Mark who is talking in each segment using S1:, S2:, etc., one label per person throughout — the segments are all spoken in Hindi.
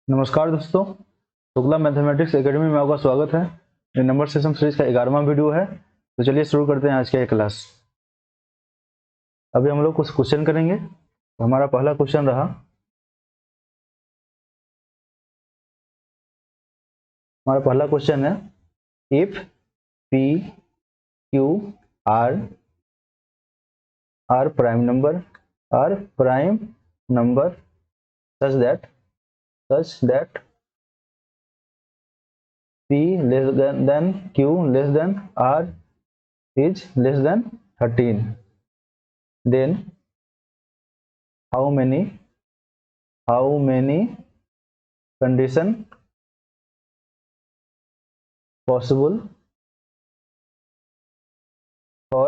S1: नमस्कार दोस्तों, शुक्ला मैथमेटिक्स एकेडमी में आपका स्वागत है। ये नंबर सिस्टम सीरीज का 11वां वीडियो है। तो चलिए शुरू करते हैं आज का ये क्लास। अभी हम लोग कुछ क्वेश्चन करेंगे। तो हमारा पहला क्वेश्चन रहा, हमारा पहला क्वेश्चन है, if p q r are prime number such that P less than Q less than R is less than 13, then how many condition possible for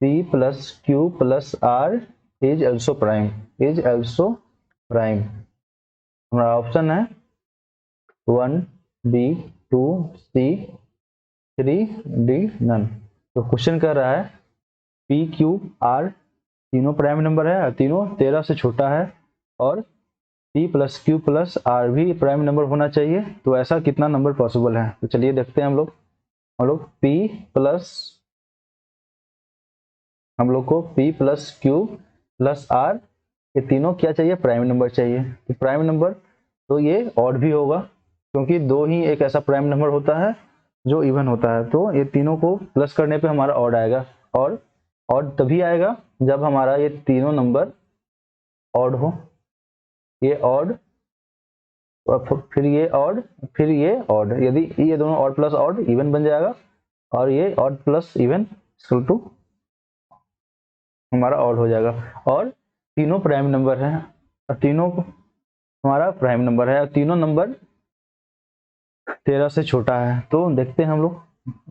S1: P plus Q plus R is also prime हमारा ऑप्शन है 1 B 2 C 3 D नन। तो क्वेश्चन कह रहा है P Q R तीनों प्राइम नंबर है, तीनों 13 से छोटा है, और P plus Q plus R भी प्राइम नंबर होना चाहिए। तो ऐसा कितना नंबर पॉसिबल है? तो चलिए देखते हैं। हम लोग P plus Q plus R ये तीनों क्या चाहिए? प्राइम नंबर चाहिए। तो प्राइम नंबर तो ये ऑड भी होगा, क्योंकि दो ही एक ऐसा प्राइम नंबर होता है जो इवन होता है। तो ये तीनों को प्लस करने पे हमारा ऑड आएगा, और ऑड तभी आएगा जब हमारा ये तीनों नंबर ऑड हो। ये ऑड, फिर ये ऑड, यदि ये दोनों ऑड प्लस ऑड इवन बन जाएगा, और ये odd plus even equal to हमारा ऑड हो जाएगा। और तीनों प्राइम नंबर है, और तीनों हमारा प्राइम नंबर है, और तीनों नंबर 13 से छोटा है। तो देखते हैं हम लोग,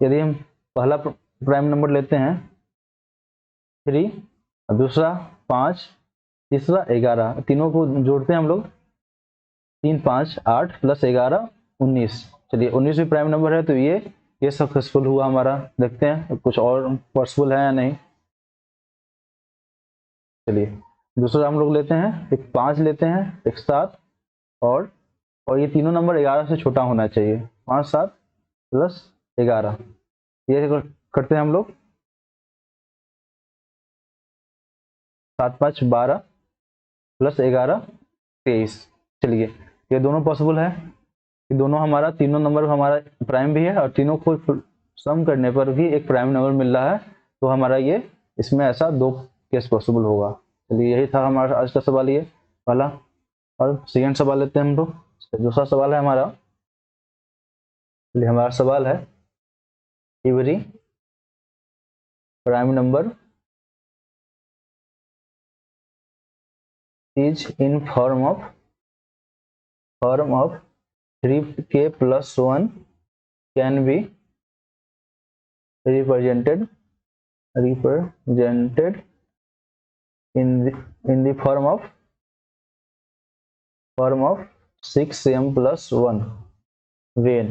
S1: यदि हम पहला प्राइम नंबर लेते हैं 3, दूसरा 5, तीसरा 11, तीनों को जोड़ते हैं हम लोग, 3 5 8 प्लस 11 19। चलिए 19 भी प्राइम नंबर है, तो ये सक्सेसफुल हुआ हमारा। देखते हैं कुछ और पॉसिबल है या नहीं। चलिए दूसरा हम लोग लेते हैं, एक 5 लेते हैं, एक 7, और ये तीनों नंबर 11 से छोटा होना चाहिए। 5 7 प्लस 11, ये करते हैं हम लोग, 7 5 12 प्लस 11 23। चलिए ये दोनों पॉसिबल है, ये दोनों हमारा तीनों नंबर हमारा प्राइम भी है, और तीनों को सम करने पर भी एक प्राइम नंबर मिल रहा है। तो हमारा ये इसमें ऐसा दो केस पॉसिबल होगा। चलिए यही था हमारा आज का सवाल, ये पहला। और सेकेंड सवाल लेते हैं हम लोग। दूसरा सवाल है हमारा, हमारा सवाल है, every prime number is in form of 3k plus 1 can be represented in the form of 6m plus 1 when।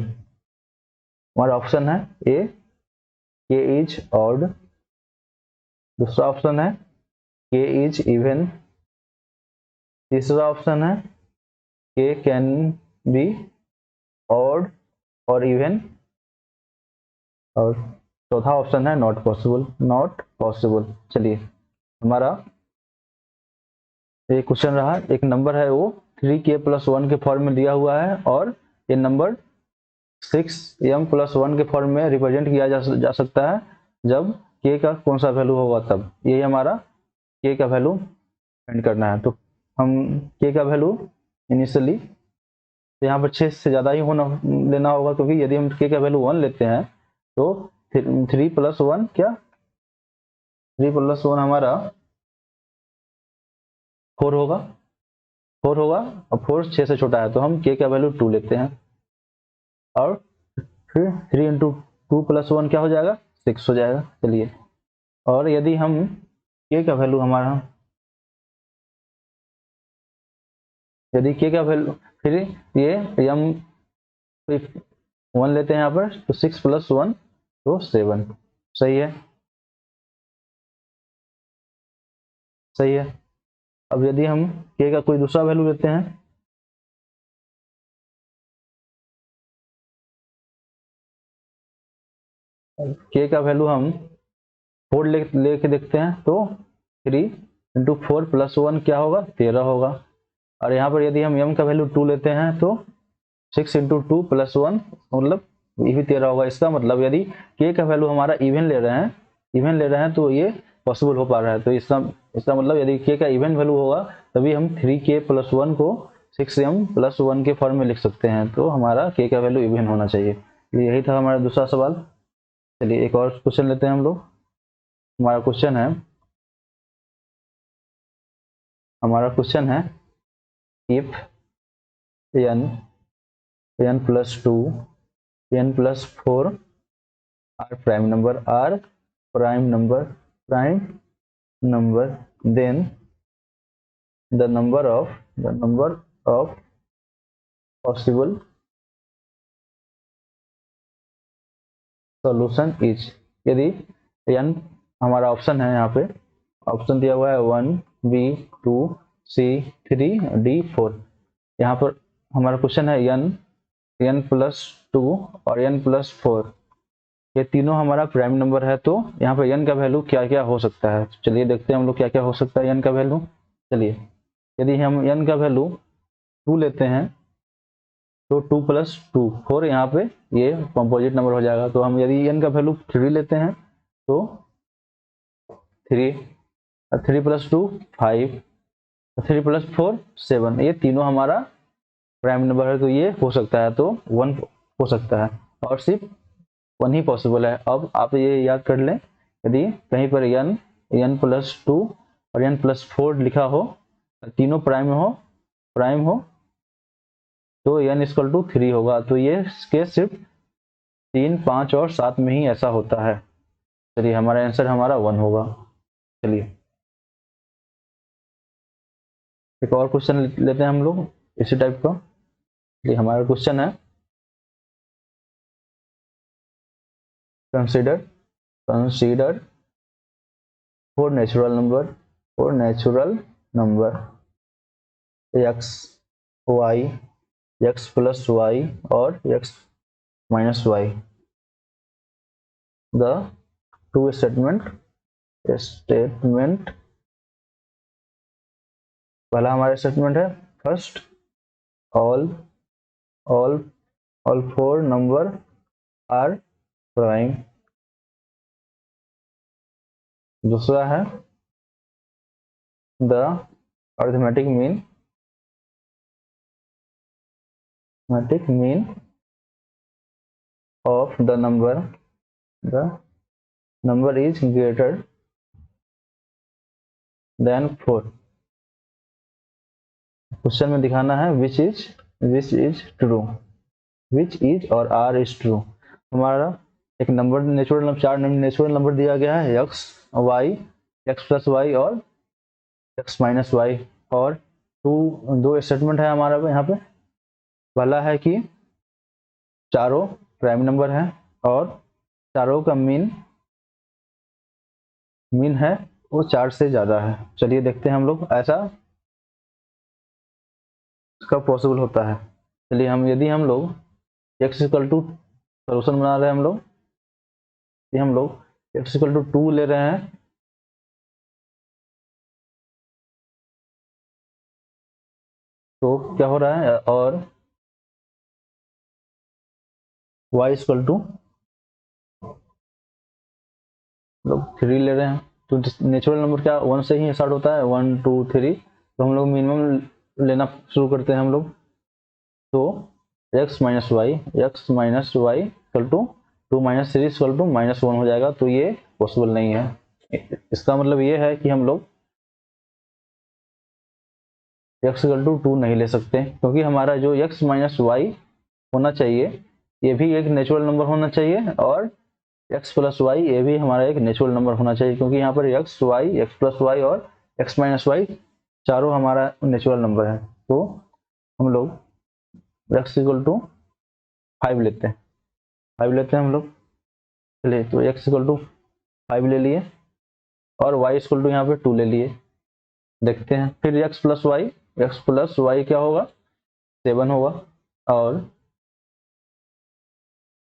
S1: हमारा ऑप्शन है ए k is odd, दूसरा ऑप्शन है k is even, तीसरा ऑप्शन है k can be odd और इवन, और चौथा ऑप्शन है नॉट पॉसिबल। चलिए हमारा ये क्वेश्चन रहा, एक नंबर है वो 3k प्लस 1 के फॉर्म में दिया हुआ है, और ये नंबर 6m प्लस 1 के फॉर्म में रिप्रेजेंट किया जा सकता है जब k का कौन सा वैल्यू होगा तब। यही हमारा k का वैल्यू फाइंड करना है। तो हम k का वैल्यू इनिशियली यहाँ पर 6 से ज़्यादा ही लेना होगा, क्योंकि यदि हम k का वैल्यू 1 लेते हैं तो 3 प्लस 1 क्या, 3 प्लस 1 हमारा 4 होगा, और 4 6 से छोटा है, तो हम k का वैल्यू 2 लेते हैं, और फिर 3 इंटू 2 प्लस 1 क्या हो जाएगा, 6 हो जाएगा। चलिए, और यदि हम k का वैल्यू हमारा, यदि k का वैल्यू, फिर ये हम 1 लेते हैं यहाँ पर, तो 6 प्लस 1 तो 7। सही है, सही है। अब यदि हम k का कोई दूसरा वैल्यू लेते हैं, के का वैल्यू हम 4 लेके देखते हैं, तो 3 × 4 + 1 क्या होगा, 13 होगा। और यहाँ पर यदि हम m का वैल्यू 2 लेते हैं तो 6 × 2 + 1 मतलब ये भी 13 होगा। इसका मतलब यदि k का वैल्यू हमारा इवन ले रहे हैं तो ये पॉसिबल हो पा रहा है। तो इसका मतलब यदि k का इवन वैल्यू होगा तभी हम 3k + 1 को 6m + 1 के फॉर्म में लिख सकते हैं। तो हमारा k का वैल्यू इवन होना चाहिए। तो यही था हमारा दूसरा सवाल। चलिए एक और क्वेश्चन लेते हैं हम लोग। हमारा क्वेश्चन है if n + 2 n + 4 are prime number, then the number of possible solution is। यदि n हमारा ऑप्शन है, यहाँ पे ऑप्शन दिया हुआ है 1 b 2 c 3 d 4। यहाँ पर हमारा क्वेश्चन है n + 2 और n + 4 ये तीनों हमारा प्राइम नंबर है। तो यहाँ पर n का वैल्यू क्या क्या हो सकता है, चलिए देखते हैं हम लोग क्या क्या हो सकता है n का वैल्यू। चलिए यदि हम n का वैल्यू 2 लेते हैं तो 2 + 2 4 यहाँ पे ये कंपोजिट नंबर हो जाएगा। तो हम यदि n का वैल्यू 3 लेते हैं तो 3 + 2 5 3 + 4 7 ये तीनों हमारा प्राइम नंबर है। तो ये हो सकता है, तो 1 हो सकता है और सिर्फ 1 ही पॉसिबल है। अब आप ये याद कर लें, यदि कहीं पर n + 2 और n + 4 लिखा हो, तीनों प्राइम हो तो n = 3 होगा। तो ये केस सिर्फ 3 5 और 7 में ही ऐसा होता है। चलिए हमारा आंसर 1 होगा। चलिए एक और क्वेश्चन लेते हैं हम लोग इसी टाइप का। ये हमारा क्वेश्चन है consider four natural number x y x + y और x - y। The two statement पहला हमारा स्टेटमेंट है first all four number are prime. दूसरा है the arithmetic mean of the number is greater than 4। Question में दिखाना है which is true, which is और आर इज ट्रू। हमारा एक number natural number 4 natural number दिया गया है x + y और x - y। और दो स्टेटमेंट है हमारा यहाँ पे। पहला है कि चारों प्राइम नंबर है और चारों का मीन है वो 4 से ज्यादा है। चलिए देखते हैं हम लोग ऐसा कब पॉसिबल होता है। चलिए यदि हम लोग x = सोल्यूशन बना रहे हैं, हम लोग x = 2 ले रहे हैं तो क्या हो रहा है, और y = लोग 3 ले रहे हैं। तो नेचुरल नंबर क्या 1 से ही स्टार्ट होता है, 1 2 3। तो हम लोग मिनिमम लेना शुरू करते हैं हम लोग। तो x - y = 2 - 3 = -1 हो जाएगा। तो ये पॉसिबल नहीं है। इसका मतलब ये है कि हम लोग x = 2 नहीं ले सकते, क्योंकि हमारा जो x - y होना चाहिए ये भी एक नेचुरल नंबर होना चाहिए, और x + y ये भी हमारा एक नेचुरल नंबर होना चाहिए, क्योंकि यहाँ पर x + y और x - y चारों हमारा नेचुरल नंबर है। तो हम लोग x = 5 लेते हैं, हम लोग। चलिए तो x = 5 ले लिए और y = यहाँ पे 2 ले लिए। देखते हैं फिर x + y क्या होगा, 7 होगा। और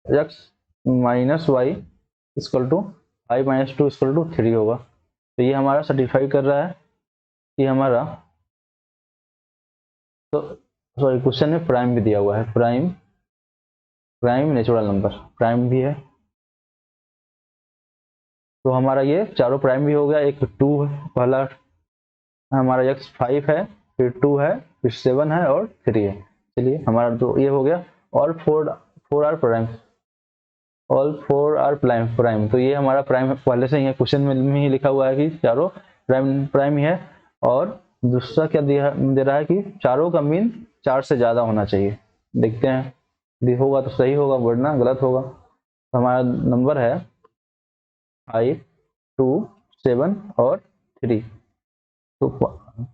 S1: x - y equal to 5 minus 2 equal to 3 होगा। तो ये हमारा सर्टिफाई कर रहा है कि हमारा, तो सॉरी क्वेश्चन में प्राइम भी दिया हुआ है, प्राइम नेचुरल नंबर प्राइम भी है। तो हमारा ये चारों प्राइम भी हो गया। एक 2 पहला हमारा x 5 है, फिर 2 है, फिर 7 है और 3 है। चलिए हमारा तो ये हो गया। और 4 are prime, all 4 are prime. तो ये हमारा प्राइम पहले से ही है, क्वेश्चन में ही लिखा हुआ है कि चारों प्राइम ही है। और दूसरा क्या दे रहा है कि चारों का मीन 4 से ज्यादा होना चाहिए। देखते हैं होगा तो सही होगा, वरना गलत होगा। तो हमारा नंबर है 5, 2, 7 और 3। तो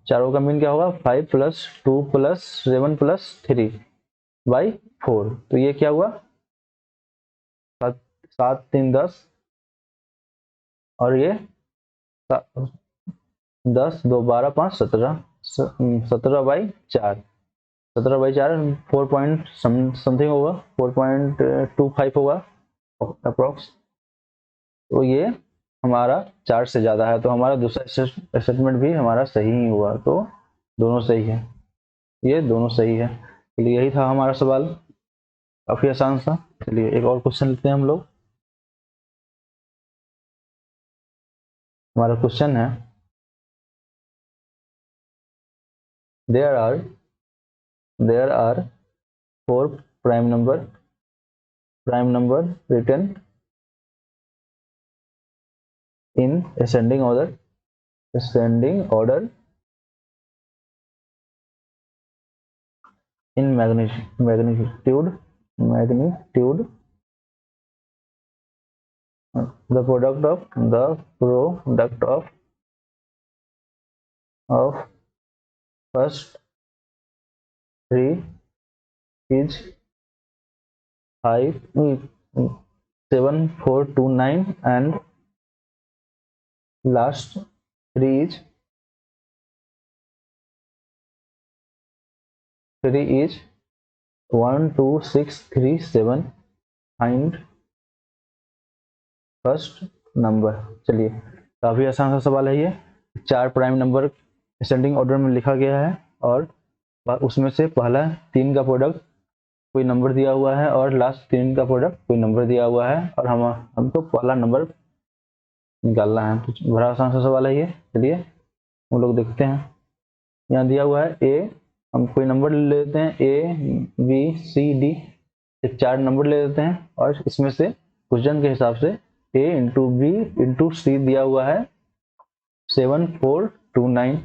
S1: चारों का मीन क्या होगा, 5 प्लस 2 प्लस 7 प्लस 3 बाई 4। तो ये क्या हुआ, 7 3 10, और ये 10 2 12 5 17, 17/4, 17/4 4 पॉइंट समथिंग होगा, 4.25 होगा अप्रोक्स। तो ये हमारा 4 से ज्यादा है, तो हमारा दूसरा स्टेटमेंट भी हमारा सही ही हुआ। तो दोनों सही है, ये दोनों सही है। चलिए यही था हमारा सवाल, काफी आसान सा। चलिए एक और क्वेश्चन लेते हैं हम लोग। हमारा क्वेश्चन है, there are 4 prime number written in ascending order in magnitude. The product of first 3 is 5 7 4 2 9, and last 3 is 1 2 6 3 7, find first number. चलिए काफी आसान सा सवाल है ये। 4 प्राइम नंबर असेंडिंग ऑर्डर में लिखा गया है, और उसमें से पहला 3 का प्रोडक्ट कोई नंबर दिया हुआ है, और लास्ट 3 का प्रोडक्ट कोई नंबर दिया हुआ है, और हमको पहला नंबर निकालना है। तो बड़ा आसान सा सवाल है ये। चलिए हम लोग देखते हैं। यहाँ दिया हुआ है ए, हम कोई नंबर ले लेते हैं, a b c d, 4 number ले लेते हैं, और इसमें से क्वेश्चन के हिसाब से ए इंटू बी इंटू सी दिया हुआ है 7 4 2 9,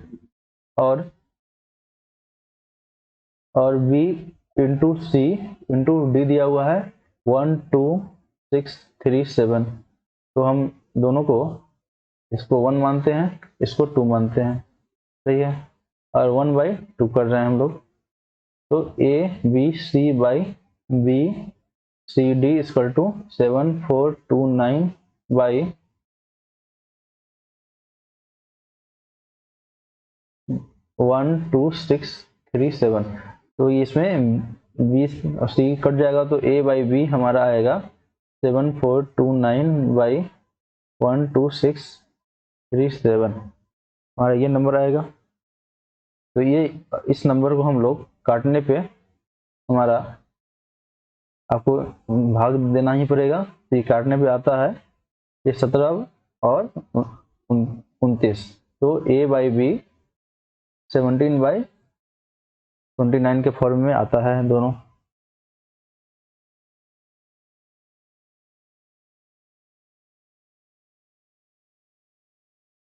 S1: और बी इंटू सी इंटू डी दिया हुआ है 1 2 6 3 7। तो हम दोनों को, इसको 1 मानते हैं, इसको 2 मानते हैं, सही है, और 1/2 कर रहे हैं हम लोग। तो a b c by b c d equal to 7 4 2 9 by 1 2 6 3 7। तो इसमें बी और सी कट जाएगा, तो ए बाई बी हमारा आएगा 7 4 2 9 बाई 1 2 6 3 7, हमारा ये नंबर आएगा। तो ये इस नंबर को हम लोग काटने पे हमारा, आपको भाग देना ही पड़ेगा। तो ये काटने पे आता है ये 17 और 29। तो ए बाई बी 17/29 के फॉर्म में आता है दोनों।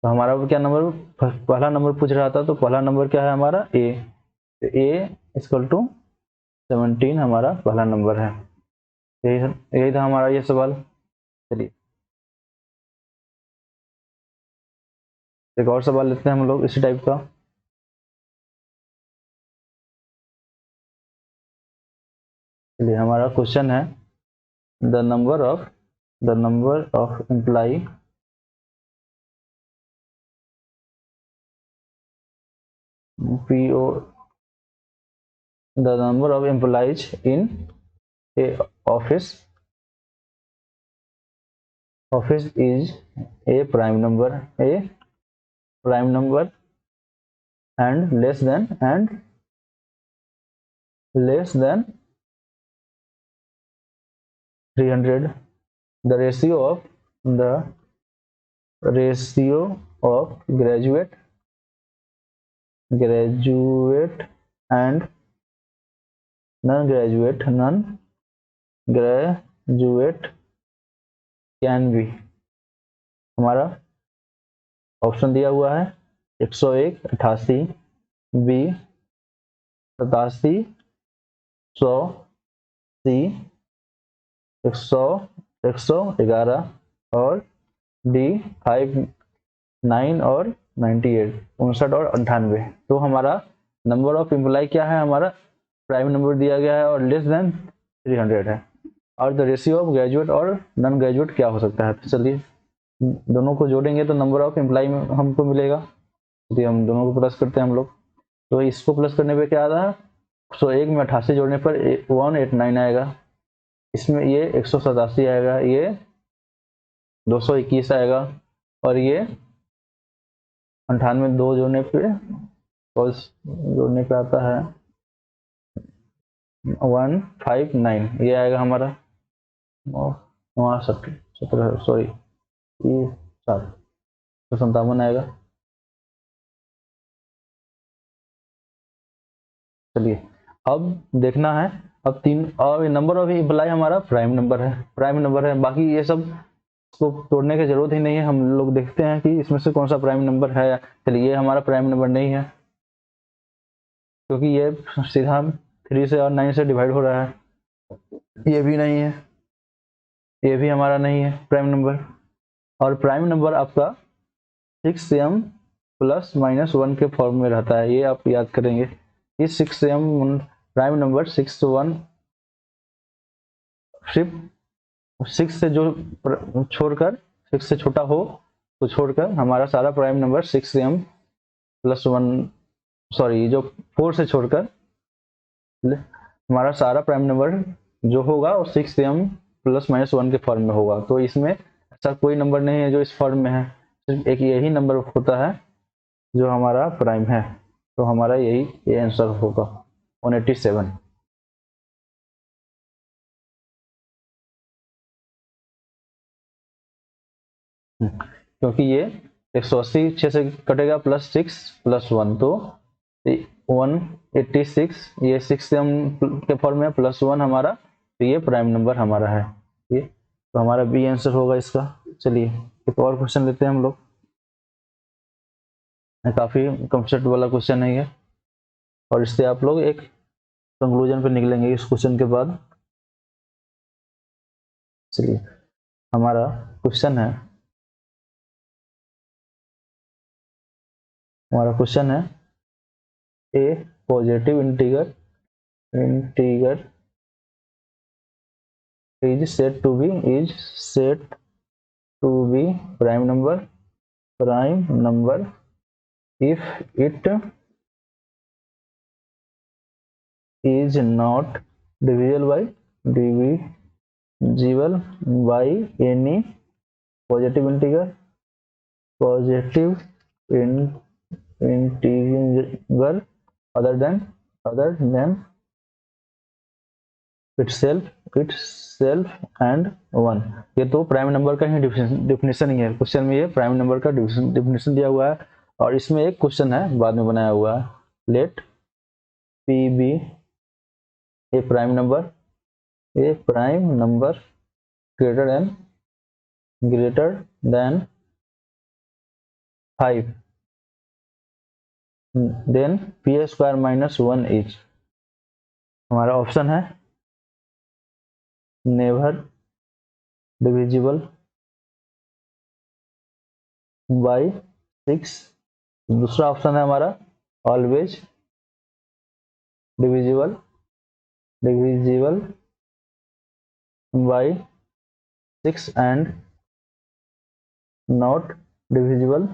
S1: तो हमारा क्या नंबर, पहला नंबर पूछ रहा था, तो पहला नंबर क्या है हमारा, ए। तो ए इक्वल टू 17 हमारा पहला नंबर है। यही था हमारा ये सवाल। चलिए एक और सवाल लेते हैं हम लोग इसी टाइप का। चलिए हमारा क्वेश्चन है, the number of employee PO, the number of employees in a office office is a prime number and less than 300. The ratio of graduate and non-graduate can be. हमारा ऑप्शन दिया हुआ है 101, 88, बी 87, 100, सी 111 और डी 59 और 98, 59 और 98. तो हमारा नंबर ऑफ एम्प्लॉय क्या है, हमारा प्राइम नंबर दिया गया है और लेस देन 300 है. और द रेशियो ऑफ ग्रेजुएट और नॉन ग्रेजुएट क्या हो सकता है. तो चलिए दोनों को जोड़ेंगे तो नंबर ऑफ एम्प्लॉय में हमको मिलेगा. तो हम दोनों को प्लस करते हैं हम लोग. तो इसको प्लस करने पे क्या आ रहा है, 101 में 88 जोड़ने पर 189 आएगा. इसमें ये 187 आएगा, ये 221 आएगा और ये 98 दो जोड़ने पे आता है 159. ये आएगा हमारा 17 सॉरी 57 आएगा. चलिए अब देखना है, अब नंबर ऑफ एम्प्लॉय हमारा प्राइम नंबर है. बाकी ये सब को तोड़ने की जरूरत ही नहीं है. हम लोग देखते हैं कि इसमें से कौन सा प्राइम नंबर है. चलिए ये हमारा प्राइम नंबर नहीं है क्योंकि ये सीधा 3 से और 9 से डिवाइड हो रहा है. ये भी नहीं है, ये भी हमारा नहीं है प्राइम नंबर. और प्राइम नंबर आपका 6m प्लस माइनस 1 के फॉर्म में रहता है, ये आप याद करेंगे. ये 6m प्राइम नंबर 6 to 1 सिर्फ 6 से जो छोड़कर 6 से छोटा हो तो छोड़कर हमारा सारा prime number 6m plus 1 sorry जो 4 से छोड़कर हमारा सारा प्राइम नंबर जो होगा वो 6m प्लस माइनस 1 के फॉर्म में होगा. तो इसमें ऐसा कोई नंबर नहीं है जो इस फॉर्म में है, सिर्फ एक यही नंबर होता है जो हमारा प्राइम है. तो हमारा ये आंसर होगा 187. क्योंकि ये 180 6 से कटेगा प्लस 6 प्लस 1 तो 186, ये 6m के फॉर्म में प्लस 1 हमारा, तो ये प्राइम नंबर हमारा है. ये तो हमारा बी आंसर होगा इसका. चलिए एक और क्वेश्चन लेते हैं हम लोग. काफी कंसेप्ट वाला क्वेश्चन है ये और इससे आप लोग एक कंक्लूजन पे निकलेंगे इस क्वेश्चन के बाद. चलिए हमारा क्वेश्चन है a positive integer is said to be prime number if it is not divisible by any positive integer other than itself and 1. ये तो प्राइम नंबर का ही डिफिनेशन ही है. क्वेश्चन में ये प्राइम नंबर का डिफिनेशन दिया हुआ है और इसमें एक क्वेश्चन है बाद में बनाया हुआ है. Late P B A prime number greater than 5, then p square minus 1 is. हमारा ऑप्शन है नेवर डिविजिबल बाय 6. दूसरा ऑप्शन है हमारा always divisible by 6 and not divisible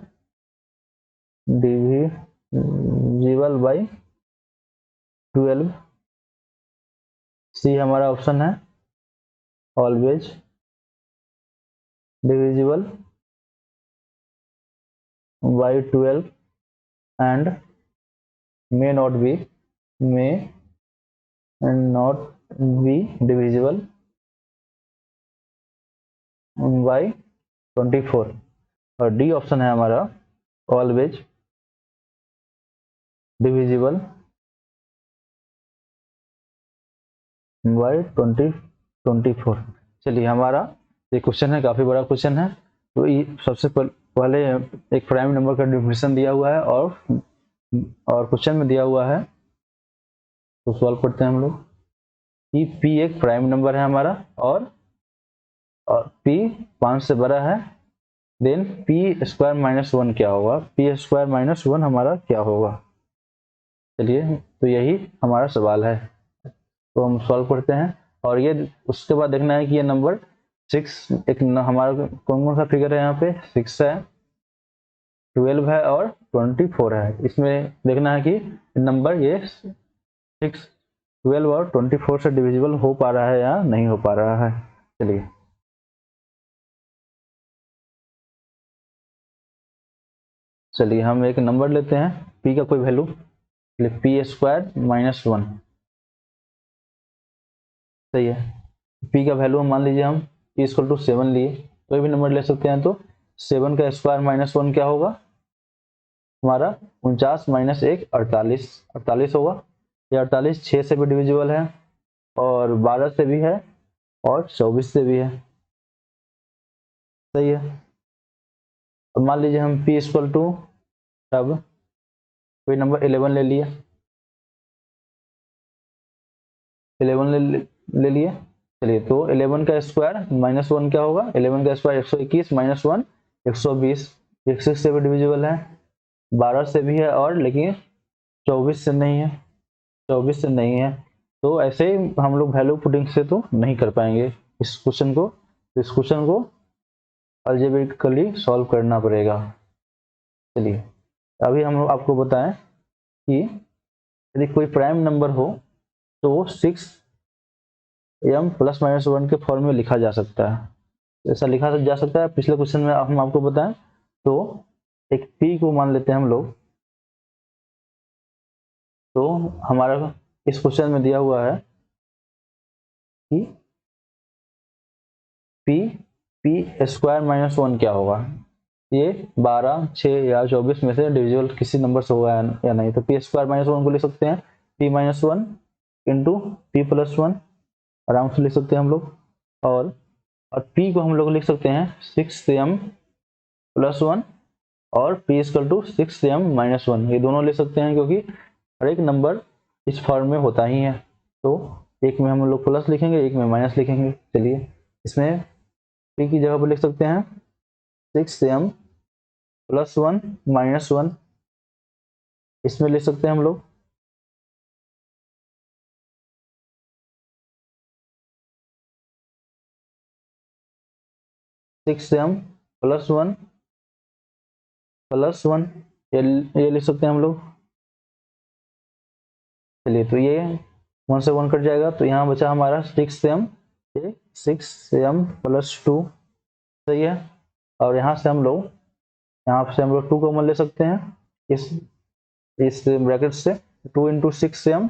S1: by 12. सी हमारा ऑप्शन है always divisible by 12 and may not be divisible by 24। और डी ऑप्शन है हमारा ऑलवेज डिविजिबल बाय 24। चलिए, हमारा ये क्वेश्चन है, काफी बड़ा क्वेश्चन है। तो ये सबसे पहले एक प्राइम नंबर का डेफिनेशन दिया हुआ है और क्वेश्चन में दिया हुआ है, तो सॉल्व करते हैं हम लोग कि p एक प्राइम नंबर है हमारा और p 5 से बड़ा है, देन p स्क्वायर माइनस 1 क्या होगा, p स्क्वायर माइनस 1 हमारा क्या होगा। चलिए, तो यही हमारा सवाल है, तो हम सॉल्व करते हैं। और ये उसके बाद देखना है कि ये नंबर 6 एक हमारा कौन कौन सा फिगर है, यहाँ पे 6 है, 12 है और 24 है। इसमें देखना है कि नंबर ये 6, 12 और 24 से डिविजिबल हो पा रहा है या नहीं हो पा रहा है। चलिए हम एक नंबर लेते हैं, p का कोई वैल्यू, p स्क्वायर माइनस 1, सही है। p का वैल्यू मान लीजिए हम p इक्वल टू 7 लिए, कोई भी नंबर ले सकते हैं। तो 7 का स्क्वायर माइनस 1 क्या होगा हमारा, 49 माइनस 1 48 होगा। ये 48 6 से भी डिविजिबल है और 12 से भी है और 24 से भी है, सही है। अब मान लीजिए हम p इक्वल टू अब कोई नंबर 11 ले लिया, 11 ले लिए। चलिए, तो 11 का स्क्वायर माइनस 1 क्या होगा, 11 का स्क्वायर 121 माइनस 1 120, 6 से भी डिविजिबल है, 12 से भी है और लेकिन 24 से नहीं है, 24 से नहीं है। तो ऐसे ही हम लोग वैल्यू पुटिंग से तो नहीं कर पाएंगे इस क्वेश्चन को, तो इस क्वेश्चन को अलजेब्रिकली सॉल्व करना पड़ेगा। चलिए, अभी हम आपको बताएं कि यदि कोई प्राइम नंबर हो तो 6m प्लस माइनस 1 के फॉर्म में लिखा जा सकता है, ऐसा लिखा जा सकता है। पिछले क्वेश्चन में हम आपको बताएं तो एक p को मान लेते हैं हम लोग, तो हमारा इस क्वेश्चन में दिया हुआ है कि p स्क्वायर माइनस 1 क्या होगा, ये 12, 6 या 24 में से डिविजिबल किसी नंबर से होगा या नहीं। तो p स्क्वायर माइनस 1 को लिख सकते हैं p minus 1 into p plus 1, आराम से लिख सकते हैं हम लोग। और p को हम लोग लिख सकते हैं 6m प्लस 1 और p equal to 6m minus 1, ये दोनों ले सकते हैं क्योंकि हर एक नंबर इस फॉर्म में होता ही है। तो एक में हम लोग प्लस लिखेंगे, एक में माइनस लिखेंगे। चलिए, इसमें p की जगह पर लिख सकते हैं 6m प्लस 1 माइनस 1, इसमें लिख सकते हैं हम लोग 6m प्लस 1 प्लस 1, ये लिख सकते हैं हम लोग। चलिए, तो ये 1 से 1 कट जाएगा, तो यहाँ बचा हमारा 6m, ये 6m प्लस 2, सही है। और यहाँ से हम लोग 2 कॉमन ले सकते हैं इस ब्रैकेट से, 2 इंटू 6m,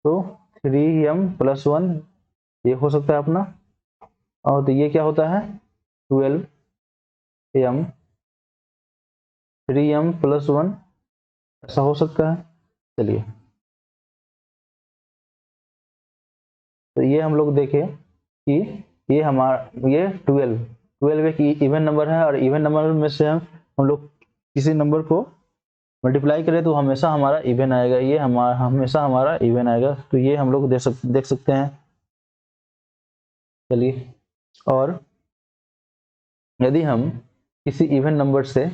S1: तो 3m प्लस 1 ये हो सकता है अपना। और तो ये क्या होता है 12m 3m प्लस 1, ऐसा हो सकता है। चलिए, तो ये हम लोग देखें कि ये हमारा ये 12 एक इवन नंबर है और इवन नंबर में से हम लोग किसी नंबर को मल्टीप्लाई करें तो हमेशा हमारा इवन आएगा, ये हमेशा हमारा इवन आएगा। तो ये हम लोग देख सकते हैं। चलिए, और यदि हम किसी इवन नंबर से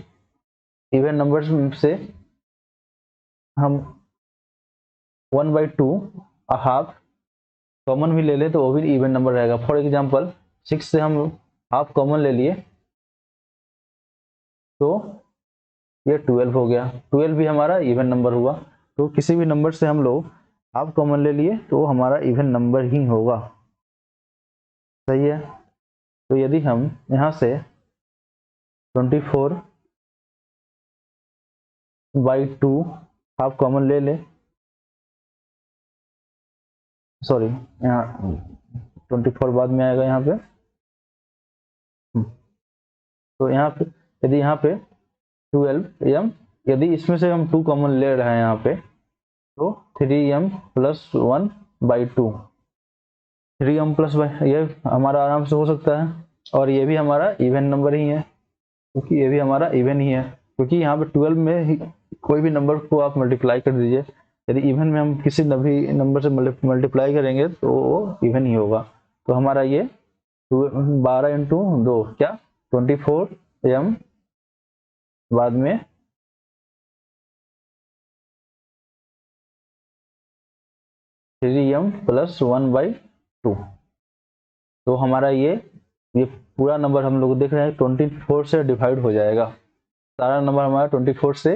S1: हम 1/2 हाफ कॉमन भी ले ले तो वो भी इवन नंबर रहेगा। फॉर एग्जांपल 6 से हम हाफ कॉमन ले लिए तो ये 12 हो गया, 12 भी हमारा इवन नंबर हुआ। तो किसी भी नंबर से हम लोग हाफ कॉमन ले लिए तो हमारा इवन नंबर ही होगा, सही है। तो यदि हम यहाँ से 24/2 हाफ कॉमन ले ले, सॉरी यहाँ 24 बाद में आएगा यहाँ पे। तो यहाँ पे यदि यहाँ पे 12m, यदि इसमें से हम 2 कॉमन ले रहे हैं यहाँ पे, तो 3m + 1/2, 3m + ये हमारा आराम से हो सकता है। और ये भी हमारा इवन नंबर ही है, क्योंकि ये भी हमारा इवन ही है, क्योंकि यहाँ पे 12 में ही कोई भी नंबर को आप मल्टीप्लाई कर दीजिए, यदि इवन में हम किसी भी नंबर से मल्टीप्लाई करेंगे तो वो इवन ही होगा। तो हमारा ये 12 × 2 क्या 24m बाद में 3m + 1/2। तो हमारा ये पूरा नंबर हम लोग देख रहे हैं 24 से डिवाइड हो जाएगा। सारा नंबर हमारा 24 से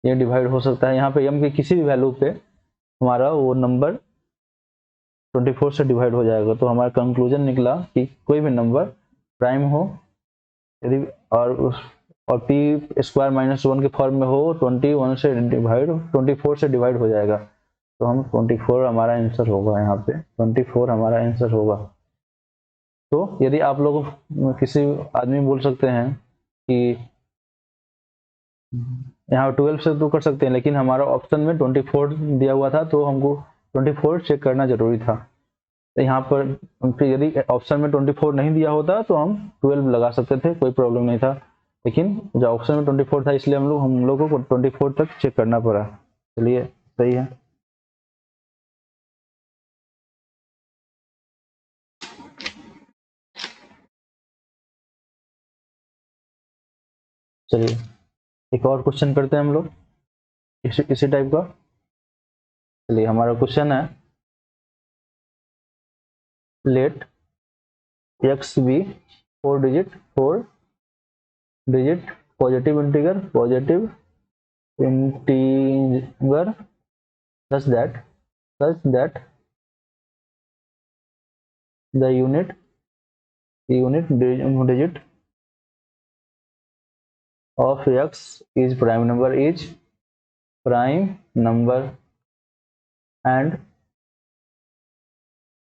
S1: ये डिवाइड हो सकता है। यहाँ पे m की किसी भी वैल्यू पे हमारा वो नंबर 24 से डिवाइड हो जाएगा। तो हमारा कंक्लूजन निकला कि कोई भी नंबर प्राइम हो यदि और p² - 1 के फॉर्म में हो 24 से डिवाइड हो जाएगा। तो हम 24 हमारा आंसर होगा, यहाँ पे 24 हमारा आंसर होगा। तो यदि आप लोग किसी आदमी बोल सकते हैं कि यहाँ 12 से तो कर सकते हैं, लेकिन हमारा ऑप्शन में 24 दिया हुआ था, तो हमको 24 चेक करना जरूरी था। तो यहाँ पर यदि ऑप्शन में 24 नहीं दिया होता तो हम 12 लगा सकते थे, कोई प्रॉब्लम नहीं था। लेकिन जो ऑप्शन में 24 था, इसलिए हम लोगों को 24 तक चेक करना पड़ा। चलिए सही है। चलिए एक और क्वेश्चन करते हैं हम लोग इसी टाइप का। चलिए हमारा क्वेश्चन है, let x be 4 digit positive integer such that the unit digit of x is prime number and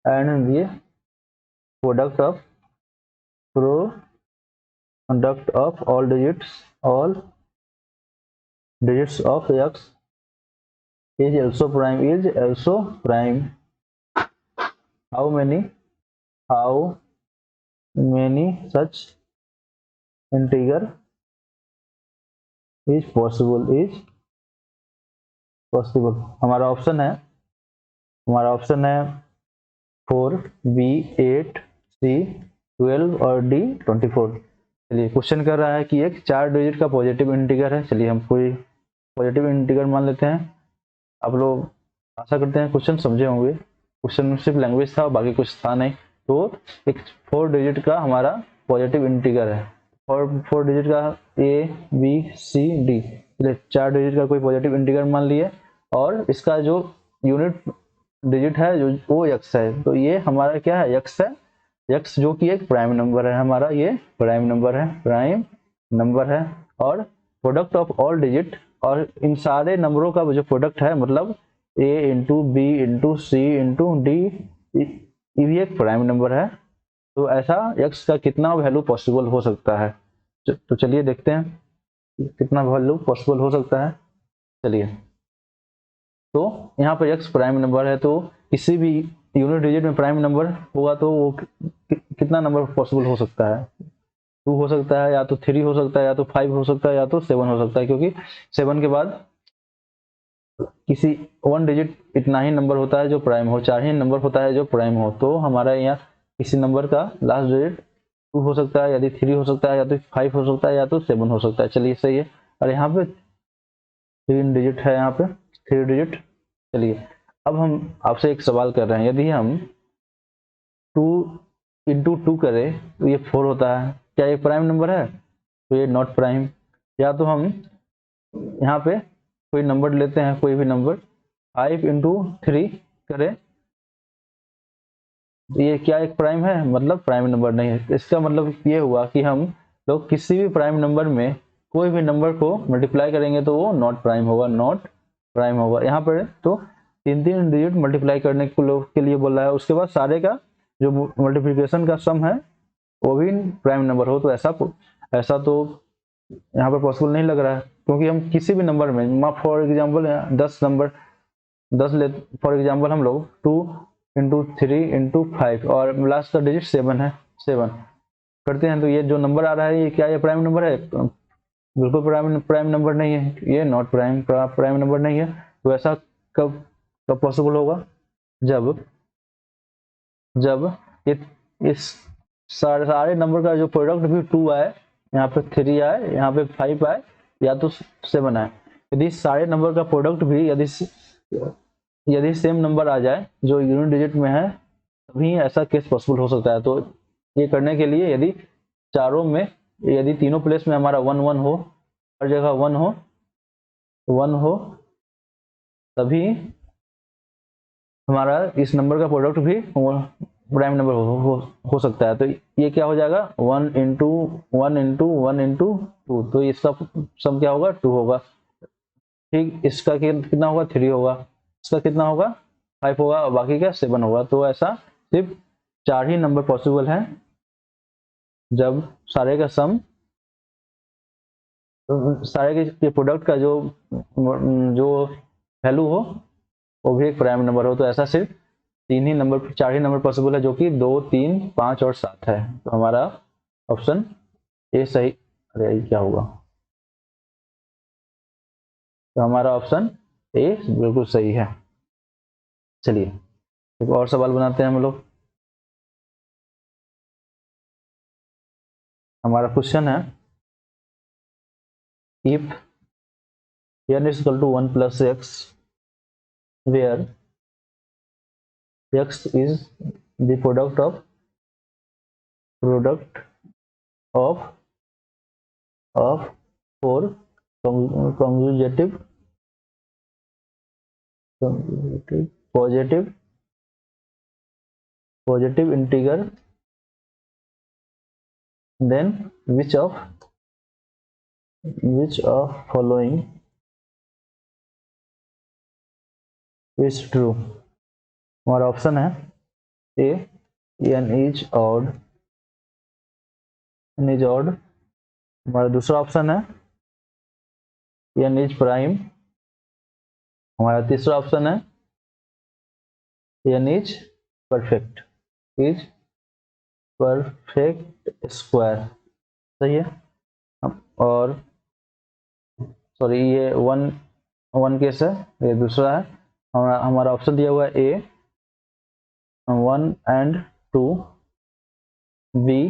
S1: the product of all digits of x is also prime. How many such integer is possible? हमारा ऑप्शन है 4, B 8, C 12 और D 24। चलिए क्वेश्चन कर रहा है कि एक 4 डिजिट का पॉजिटिव इंटीगर है। चलिए हम कोई पॉजिटिव इंटीगर मान लेते हैं। आप लोग आशा करते हैं क्वेश्चन समझे होंगे। क्वेश्चन में सिर्फ लैंग्वेज था, बाकी कुछ था नहीं। तो एक 4 डिजिट का हमारा पॉजिटिव इंटीगर है, और 4 डिजिट का A B C D, चलिए 4 डिजिट का कोई पॉजिटिव इंटीगर मान लिए, और इसका जो यूनिट डिजिट है जो वो x है। तो ये हमारा क्या है, x है, x जो कि एक प्राइम नंबर है हमारा, ये प्राइम नंबर है। और प्रोडक्ट ऑफ ऑल डिजिट, और इन सारे नंबरों का जो प्रोडक्ट है, मतलब a × b × c × d, ये भी एक प्राइम नंबर है। तो ऐसा x का कितना वैल्यू पॉसिबल हो सकता है। तो चलिए देखते हैं कितना वैल्यू पॉसिबल हो सकता है। चलिए, तो यहाँ पर x प्राइम नंबर है, तो किसी भी यूनिट डिजिट में प्राइम नंबर होगा तो वो कितना नंबर पॉसिबल हो सकता है। 2 हो सकता है, या तो 3 हो सकता है, या तो 5 हो सकता है, या तो 7 हो सकता है, क्योंकि 7 के बाद किसी 1 डिजिट इतना ही नंबर होता है जो प्राइम हो, 4 ही नंबर होता है जो प्राइम हो। तो हमारा यहाँ किसी नंबर का लास्ट डिजिट 2 हो सकता है, यदि 3 हो सकता है, या तो 5 हो सकता है, या तो 7 हो सकता है। चलिए सही है। और यहाँ पे 3 डिजिट है, यहाँ पे 3 डिजिट। चलिए अब हम आपसे एक सवाल कर रहे हैं, यदि हम 2 × 2 करें तो ये 4 होता है, क्या ये प्राइम नंबर है? तो ये नॉट प्राइम। या तो हम यहाँ पे कोई नंबर लेते हैं, कोई भी नंबर 5 × 3 करें, ये क्या एक प्राइम है? मतलब प्राइम नंबर नहीं है। इसका मतलब ये हुआ कि हम लोग किसी भी प्राइम नंबर में कोई भी नंबर को मल्टीप्लाई करेंगे तो वो नॉट प्राइम होगा, नॉट प्राइम होगा। यहाँ पर तो 3 डिजिट मल्टीप्लाई करने के लिए बोल रहा है। उसके बाद सारे का जो मल्टीप्लिकेशन का सम है वो भी प्राइम नंबर हो, तो ऐसा तो यहाँ पर पॉसिबल नहीं लग रहा है, क्योंकि हम किसी भी नंबर में फॉर एग्जाम्पल 10 नंबर 10 ले फॉर एग्जाम्पल हम लोग 2 इंटू 3 इंटू 5 और लास्ट का डिजिट 7 है, 7 करते हैं तो ये जो नंबर आ रहा है ये क्या ये प्राइम नंबर है? बिल्कुल प्राइम नंबर नहीं है, ये नॉट प्राइम नंबर नहीं है। तो ऐसा कब कब पॉसिबल होगा? जब जब ये इस सारे नंबर का जो प्रोडक्ट भी 2 आए, यहाँ पे 3 आए, यहाँ पे 5 आए, या तो 7 आए। यदि सारे नंबर का प्रोडक्ट भी यदि सेम नंबर आ जाए जो यूनिट डिजिट में है, तभी ऐसा केस पॉसिबल हो सकता है। तो ये करने के लिए यदि तीनों प्लेस में हमारा 1 1 हो, हर जगह 1 हो, तभी हमारा इस नंबर का प्रोडक्ट भी प्राइम नंबर हो सकता है। तो ये क्या हो जाएगा? 1 इंटू 1 इंटू 1 इंटू 2, तो इसका सम क्या होगा? 2 होगा। ठीक, इसका कितना होगा? 3 होगा। इसका कितना होगा? 5 होगा, और बाकी का 7 होगा। तो ऐसा सिर्फ 4 ही नंबर पॉसिबल है जब सारे का सम, सारे के प्रोडक्ट का जो वैल्यू हो वो भी एक प्राइम नंबर हो। तो ऐसा सिर्फ 4 ही नंबर पॉसिबल है, जो कि 2 3 5 और 7 है। तो हमारा ऑप्शन ए सही, अरे ये क्या होगा? तो हमारा ऑप्शन ए बिल्कुल सही है। चलिए एक और सवाल बनाते हैं हम लोग। हमारा क्वेश्चन है, if n is equal to 1 plus x, where x is the product of four consecutive positive integer, then which of following is true? हमारा ऑप्शन है ए n is odd, हमारा दूसरा ऑप्शन है n is prime, हमारा तीसरा ऑप्शन है n is perfect स्क्वायर। सही है। और सॉरी, ये वन केस है, ये दूसरा है। हमारा ऑप्शन दिया हुआ है ए 1 and 2, बी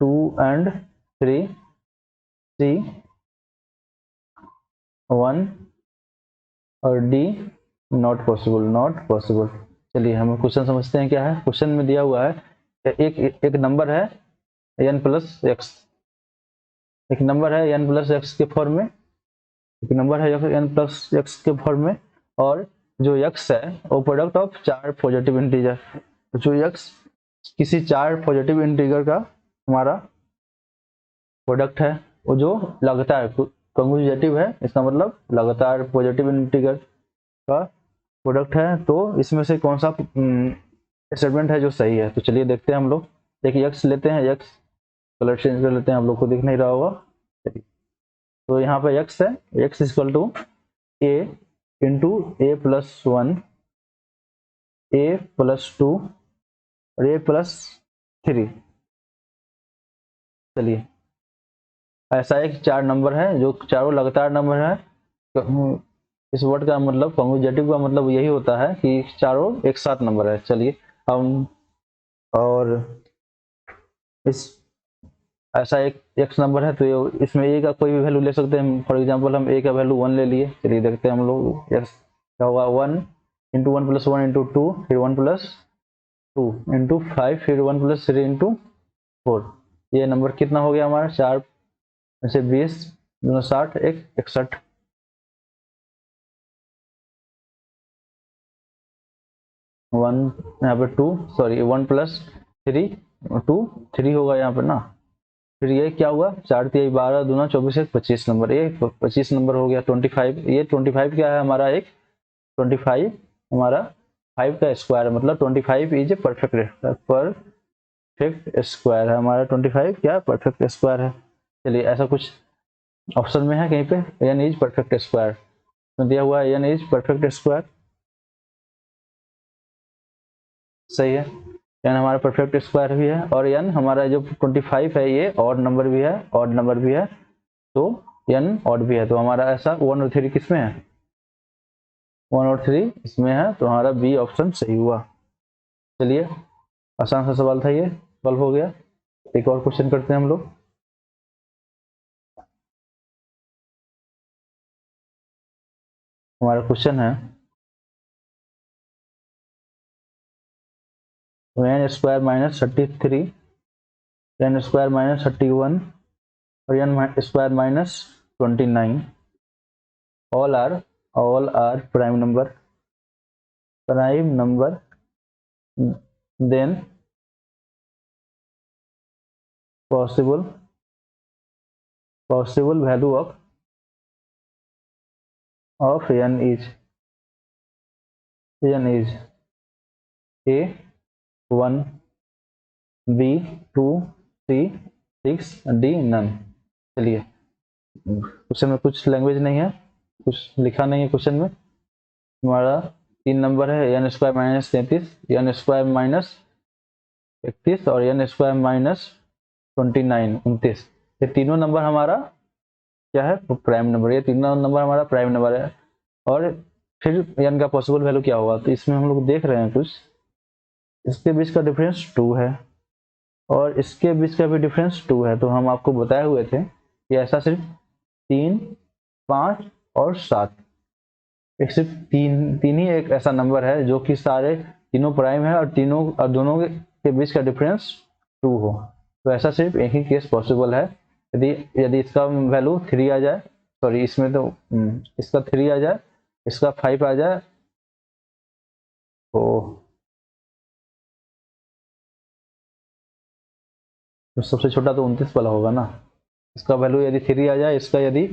S1: 2 and 3, सी 1 और डी नॉट पॉसिबल। चलिए हम क्वेश्चन समझते हैं क्या है। क्वेश्चन में दिया हुआ है एक नंबर है n प्लस एक्स, एक नंबर है n प्लस एक्स के फॉर्म में, एक नंबर है n प्लस एक्स के फॉर्म में, और जो x है वो प्रोडक्ट ऑफ 4 पॉजिटिव इंटीजर। जो x किसी 4 पॉजिटिव इंटीजर का हमारा प्रोडक्ट है, वो जो लगातार कंसेक्यूटिव है, इसका मतलब लगातार पॉजिटिव इंटीजर का प्रोडक्ट है। तो इसमें से कौन सा स्टेटमेंट है जो सही है? तो चलिए देखते हैं हम लोग। देखिए x लेते हैं, x कलर चेंज कर लेते हैं, आप लोग को दिख नहीं रहा होगा। तो यहाँ पे x है, x equal to a into a plus 1, a plus 2 और a प्लस 3। चलिए ऐसा एक 4 नंबर है जो चारों लगातार नंबर है। इस वर्ड का मतलब कंसेक्यूटिव का मतलब यही होता है कि चारों एक साथ नंबर है। चलिए हम और इस ऐसा एक x नंबर है, तो इसमें a का कोई भी वैल्यू ले सकते हैं। फॉर एग्जांपल हम a का वैल्यू 1 ले लिए। चलिए देखते हैं हम लोग x क्या होगा। 1 इंटू 1 प्लस 1 इंटू 2, फिर 1 प्लस 2 इंटू 5, फिर 1 प्लस 3 इंटू 4। ये नंबर कितना हो गया हमारा? 4 में से 20 दूना 60, 61। वन यहाँ पे 2 सॉरी 1 प्लस 3 2 3 होगा यहाँ पर ना। फिर ये क्या हुआ, 4 3 12 दूना 24 1 25 नंबर, ये 25 नंबर हो गया। 25 ये 25 क्या है हमारा, एक 25 हमारा 5 का स्क्वायर है, मतलब 25 इज ए परफेक्ट स्क्वायर है हमारा। 25 क्या परफेक्ट स्क्वायर है। चलिए ऐसा कुछ ऑप्शन में है कहीं पे, एन इज परफेक्ट स्क्वायर तो दिया हुआ है एन इज परफेक्ट स्क्वायर, सही है। एन हमारा परफेक्ट स्क्वायर भी है, और एन हमारा जो 25 है ये ऑड नंबर भी है, ऑड नंबर भी है, तो एन ऑड भी है। तो हमारा ऐसा 1 और 3 किस में है, 1 और 3 इसमें है, तो हमारा बी ऑप्शन सही हुआ। चलिए आसान सा सवाल था ये, सॉल्व हो गया। एक और क्वेश्चन करते हैं हम लोग। हमारा क्वेश्चन है n square minus 33, n square minus 31 और n square minus 29 all are prime number, then possible value of n is a 1 b 2 c 6 d none। चलिए क्वेश्चन में कुछ लैंग्वेज नहीं है, कुछ लिखा नहीं है क्वेश्चन में। हमारा 3 नंबर है, n square minus 33, n square minus 31 और एन स्क्वायर माइनस 29 ये तीनों नंबर हमारा क्या है, प्राइम नंबर। ये तीनों नंबर हमारा प्राइम नंबर है। और फिर एन का पॉसिबल वैल्यू क्या होगा, तो इसमें हम लोग देख रहे हैं कुछ, इसके बीच का डिफरेंस 2 है और इसके बीच का भी डिफरेंस 2 है। तो हम आपको बताए हुए थे कि ऐसा सिर्फ 3 5 और 7, एक सिर्फ तीन ही एक ऐसा नंबर है जो कि सारे तीनों प्राइम है और दोनों के बीच का डिफरेंस 2 हो। तो ऐसा सिर्फ एक ही केस पॉसिबल है, यदि इसका वैल्यू 3 आ जाए, सॉरी इसमें तो इसका 3 आ जाए, इसका 5 आ जाए, तो सबसे छोटा तो 29 वाला होगा ना। इसका वैल्यू यदि 3 आ जाए, इसका यदि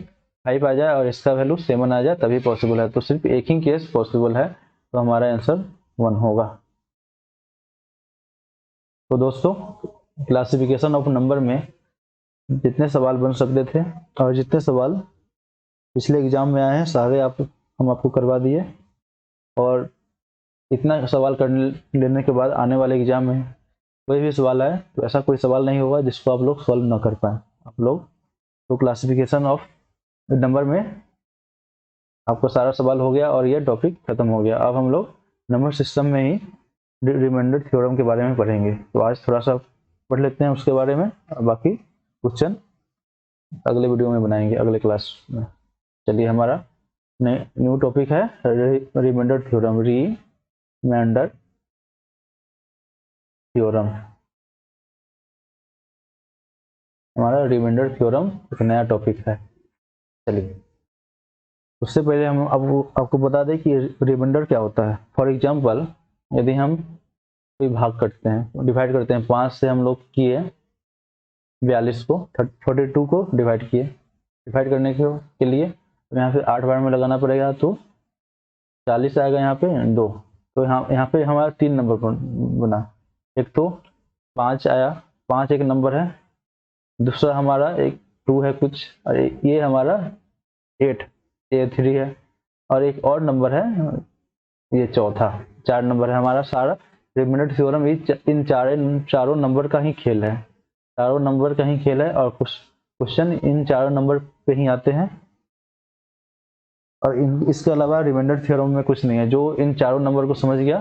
S1: 5 आ जाए और इसका वैल्यू 7 आ जाए तभी पॉसिबल है। तो सिर्फ एक ही केस पॉसिबल है, तो हमारा आंसर 1 होगा। तो दोस्तों क्लासिफिकेशन ऑफ नंबर में जितने सवाल बन सकते थे और जितने सवाल पिछले एग्जाम में आए हैं सारे हम आपको करवा दिए, और इतना सवाल कर लेने के बाद आने वाले एग्जाम में कोई भी सवाल आए तो ऐसा कोई सवाल नहीं होगा जिसको आप लोग सॉल्व ना कर पाए। आप लोग तो क्लासिफिकेशन ऑफ नंबर में आपको सारा सवाल हो गया और ये टॉपिक खत्म हो गया। अब हम लोग नंबर सिस्टम में ही रिमाइंडर थ्योरम के बारे में पढ़ेंगे। तो आज थोड़ा सा पढ़ लेते हैं उसके बारे में, और बाकी क्वेश्चन अगले वीडियो में बनाएंगे, अगले क्लास में। चलिए हमारा न्यू टॉपिक है रिमाइंडर थ्योरम, रिमाइंडर थ्योरम। हमारा रिमाइंडर थ्योरम एक नया टॉपिक है। चलिए उससे पहले हम आपको बता दें कि रिमाइंडर क्या होता है। फॉर एग्जांपल यदि हम कोई भाग करते हैं, डिवाइड करते हैं, 5 से हम लोग किए 42 को, 42 को डिवाइड किए, डिवाइड करने के लिए तो यहाँ पे 8 बार में लगाना पड़ेगा, तो 40 आएगा यहाँ पे 2। तो यहाँ पे हमारा 3 नंबर बना, एक तो 5 आया, 5 एक नंबर है, दूसरा हमारा एक 2 है कुछ, और ये हमारा 8 ये 3 है, और एक और नंबर है ये चौथा, 4 नंबर है हमारा। सारा रिमाइंडर थ्योरम इन चारों नंबर का ही खेल है, चारों नंबर का ही खेल है, और कुछ क्वेश्चन इन चारों नंबर पे ही आते हैं। और इसके अलावा रिमाइंडर थ्योरम में कुछ नहीं है। जो इन चारों नंबर को समझ गया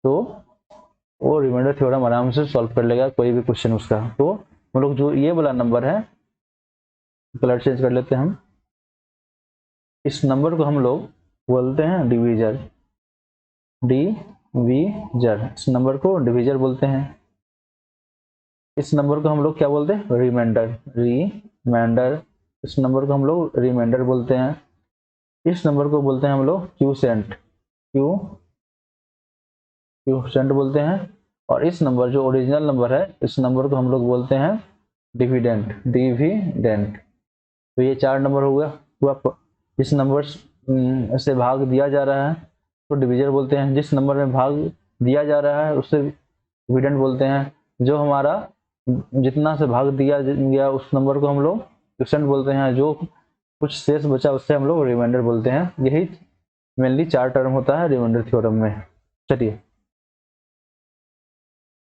S1: तो वो रिमाइंडर थ्योरम आराम से सॉल्व कर लेगा कोई भी क्वेश्चन उसका। तो हम लोग जो ये वाला नंबर है, कलर चेंज कर लेते हैं हम, इस नंबर को हम लोग बोलते हैं डिवीजर, डिवीजर, इस नंबर को डिवीजर बोलते हैं। इस नंबर को हम लोग क्या बोलते हैं, रिमाइंडर, रिमाइंडर, इस नंबर को हम लोग रिमाइंडर बोलते हैं। इस नंबर को बोलते हैं हम लोग क्यूसेंट, क्यूसेंट बोलते हैं। और इस नंबर जो ओरिजिनल नंबर है, इस नंबर को हम लोग बोलते हैं डिविडेंड, डिविडेंड। तो ये 4 नंबर हो गया हुआ। जिस नंबर से भाग दिया जा रहा है तो डिविजर बोलते हैं, जिस नंबर में भाग दिया जा रहा है उससे डिविडेंड बोलते हैं, जो हमारा जितना से भाग दिया गया उस नंबर को हम लोग क्वोशिएंट बोलते हैं, जो कुछ शेष बचा उससे हम लोग रिमाइंडर बोलते हैं। यही मेनली 4 टर्म होता है रिमाइंडर थ्योरम में। चलिए,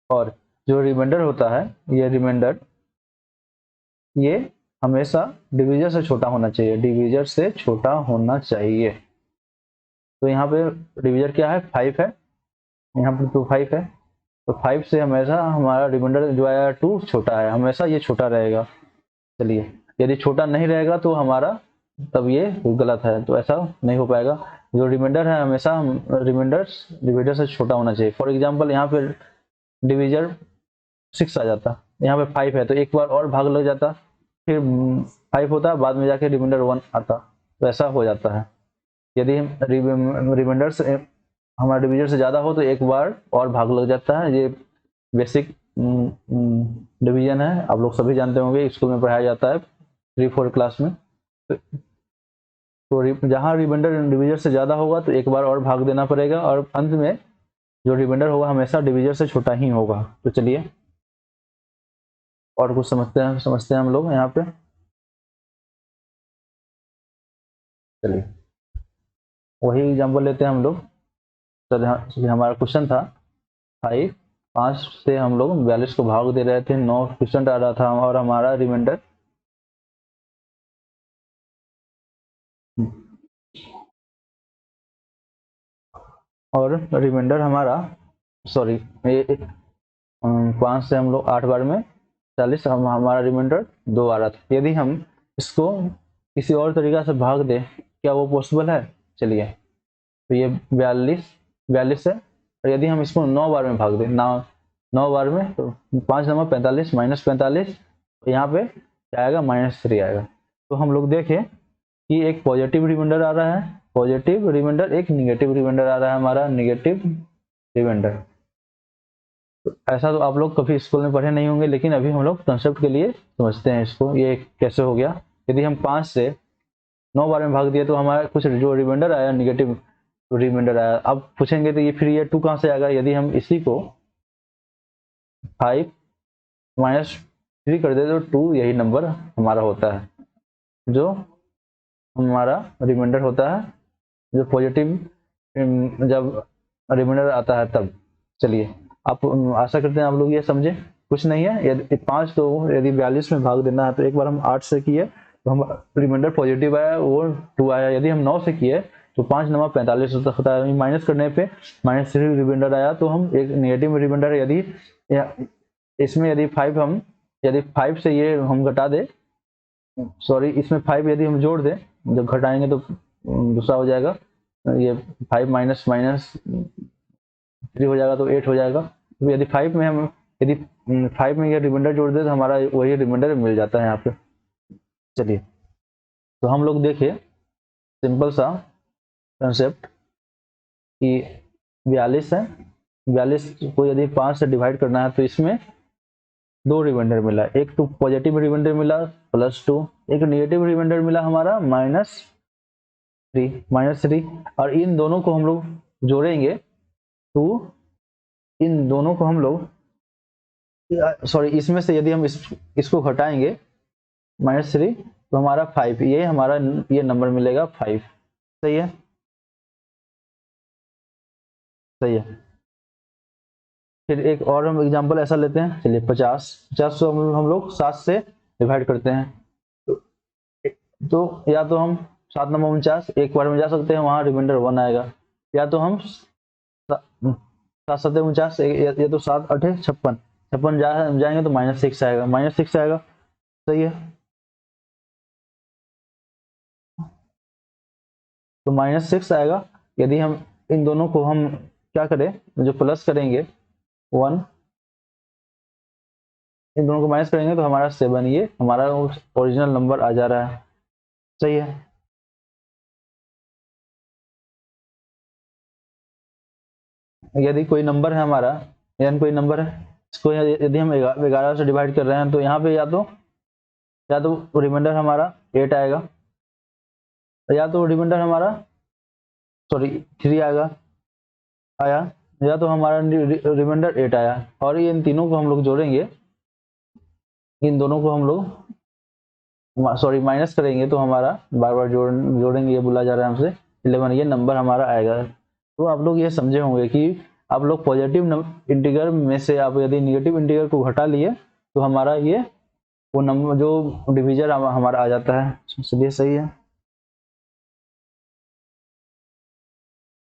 S1: और जो रिमाइंडर होता है, ये रिमाइंडर ये हमेशा डिविजर से छोटा होना चाहिए, डिविजर से छोटा होना चाहिए। तो यहाँ पे डिविजर क्या है, 5 है, यहाँ पे तो 5 है, तो 5 से हमेशा हमारा रिमाइंडर जो आया 2 छोटा है, हमेशा ये छोटा रहेगा। चलिए, यदि छोटा नहीं रहेगा तो हमारा तब ये गलत है, तो ऐसा नहीं हो पाएगा। जो रिमाइंडर है हमेशा रिमाइंडर डिविजर से छोटा होना चाहिए। फॉर एग्जाम्पल यहाँ पे डिविजर 6 आ जाता, यहाँ पे 5 है तो एक बार और भाग लग जाता, फिर 5 होता, बाद में जाके रिमाइंडर 1 आता, तो ऐसा हो जाता है। यदि रिमाइंडर से हमारा डिविजर से ज़्यादा हो तो एक बार और भाग लग जाता है। ये बेसिक डिवीजन है, आप लोग सभी जानते होंगे, स्कूल में पढ़ाया जाता है 3-4 क्लास में। तो जहाँ रिमाइंडर डिविजर से ज़्यादा होगा तो एक बार और भाग देना पड़ेगा, और अंत में जो रिमाइंडर होगा हमेशा डिविजर से छोटा ही होगा। तो चलिए और कुछ समझते हैं हम लोग यहाँ पे। चलिए वही एग्जाम्पल लेते हैं हम लोग। चलिए, हमारा क्वेश्चन था 5 से हम लोग 42 को भाग दे रहे थे, 9 क्वेश्चन आ रहा था, और हमारा रिमाइंडर हमारा सॉरी 5 से हम लोग 8 बार में 40, हमारा रिमाइंडर 2 आ रहा था। यदि हम इसको किसी और तरीका से भाग दें, क्या वो पॉसिबल है? चलिए, तो ये 42 है, और यदि हम इसको 9 बार में भाग दें, 9 बार में, तो 5 नंबर 45 माइनस 45, यहाँ पे क्या आएगा, -3 आएगा। तो हम लोग देखें कि एक पॉजिटिव रिमाइंडर आ रहा है, पॉजिटिव रिमाइंडर, एक निगेटिव रिमाइंडर आ रहा है, हमारा निगेटिव रिमाइंडर। तो ऐसा तो आप लोग कभी स्कूल में पढ़े नहीं होंगे, लेकिन अभी हम लोग कंसेप्ट के लिए समझते हैं इसको, ये कैसे हो गया। यदि हम 5 से 9 बार में भाग दिए तो हमारा कुछ जो रिमाइंडर आया, निगेटिव रिमाइंडर आया। अब पूछेंगे तो ये फिर ये 2 कहाँ से आएगा? यदि हम इसी को 5 -3 कर दे तो 2 यही नंबर हमारा होता है, जो हमारा रिमाइंडर होता है, जो पॉजिटिव जब रिमाइंडर आता है तब। चलिए, आप आशा करते हैं आप लोग ये समझे। कुछ नहीं है, यदि 5 को यदि 42 में भाग देना है तो एक बार हम 8 से किए तो हम रिमाइंडर पॉजिटिव आया, वो 2 आया। यदि हम 9 से किए तो 5 नंबर 45 होता है, माइनस करने पे -3 रिमाइंडर आया, तो हम एक नेगेटिव रिमाइंडर, यदि इसमें यदि 5 से ये हम घटा दे, सॉरी इसमें 5 यदि हम जोड़ दें, जब घटाएंगे तो दूसरा हो जाएगा, ये 5 माइनस 3 हो जाएगा तो 8 हो जाएगा। तो यदि 5 में हम यदि 5 में ये रिमाइंडर जोड़ दे तो हमारा वही रिमाइंडर मिल जाता है यहाँ पे। चलिए, तो हम लोग देखिए सिंपल सा कंसेप्ट कि 42 है, 42 को यदि 5 से डिवाइड करना है तो इसमें 2 रिमाइंडर मिला, एक तो पॉजिटिव रिमाइंडर मिला +2, एक नेगेटिव रिमाइंडर मिला हमारा -3, और इन दोनों को हम लोग जोड़ेंगे तो इन दोनों को हम लोग सॉरी इसमें से यदि हम इसको घटाएंगे -3 तो हमारा 5, ये हमारा ये नंबर मिलेगा 5। सही है, सही है। फिर एक और हम एग्जांपल ऐसा लेते हैं। चलिए 50 को हम लोग 7 से डिवाइड करते हैं, तो या तो हम 7 नंबर 49 एक बार में जा सकते हैं, वहां रिमाइंडर 1 आएगा, या तो हम 7 7 49, ये तो 7 8 56, 56 जाएंगे तो -6 आएगा, -6 आएगा। सही है, तो -6 आएगा। यदि हम इन दोनों को हम क्या करें, जो प्लस करेंगे 1, इन दोनों को माइनस करेंगे तो हमारा 7, ये हमारा ओरिजिनल नंबर आ जा रहा है। सही है, यदि कोई नंबर है हमारा n कोई नंबर है, इसको यदि हम 11 से डिवाइड कर रहे हैं तो यहाँ पे या तो रिमाइंडर हमारा 8 आएगा, या तो रिमाइंडर हमारा 3 आया, या तो हमारा रिमाइंडर 8 आया। और ये इन तीनों को हम लोग जोड़ेंगे, इन दोनों को हम लोग माइनस करेंगे तो हमारा बार बार जोड़ेंगे, ये बोला जा रहा है हमसे 11, ये नंबर हमारा आएगा। तो आप लोग ये समझे होंगे कि आप लोग पॉजिटिव इंटीगर में से आप यदि निगेटिव इंटीगर को घटा लिए तो हमारा ये वो नंबर जो डिविजन हमारा आ जाता है। चलिए सही है,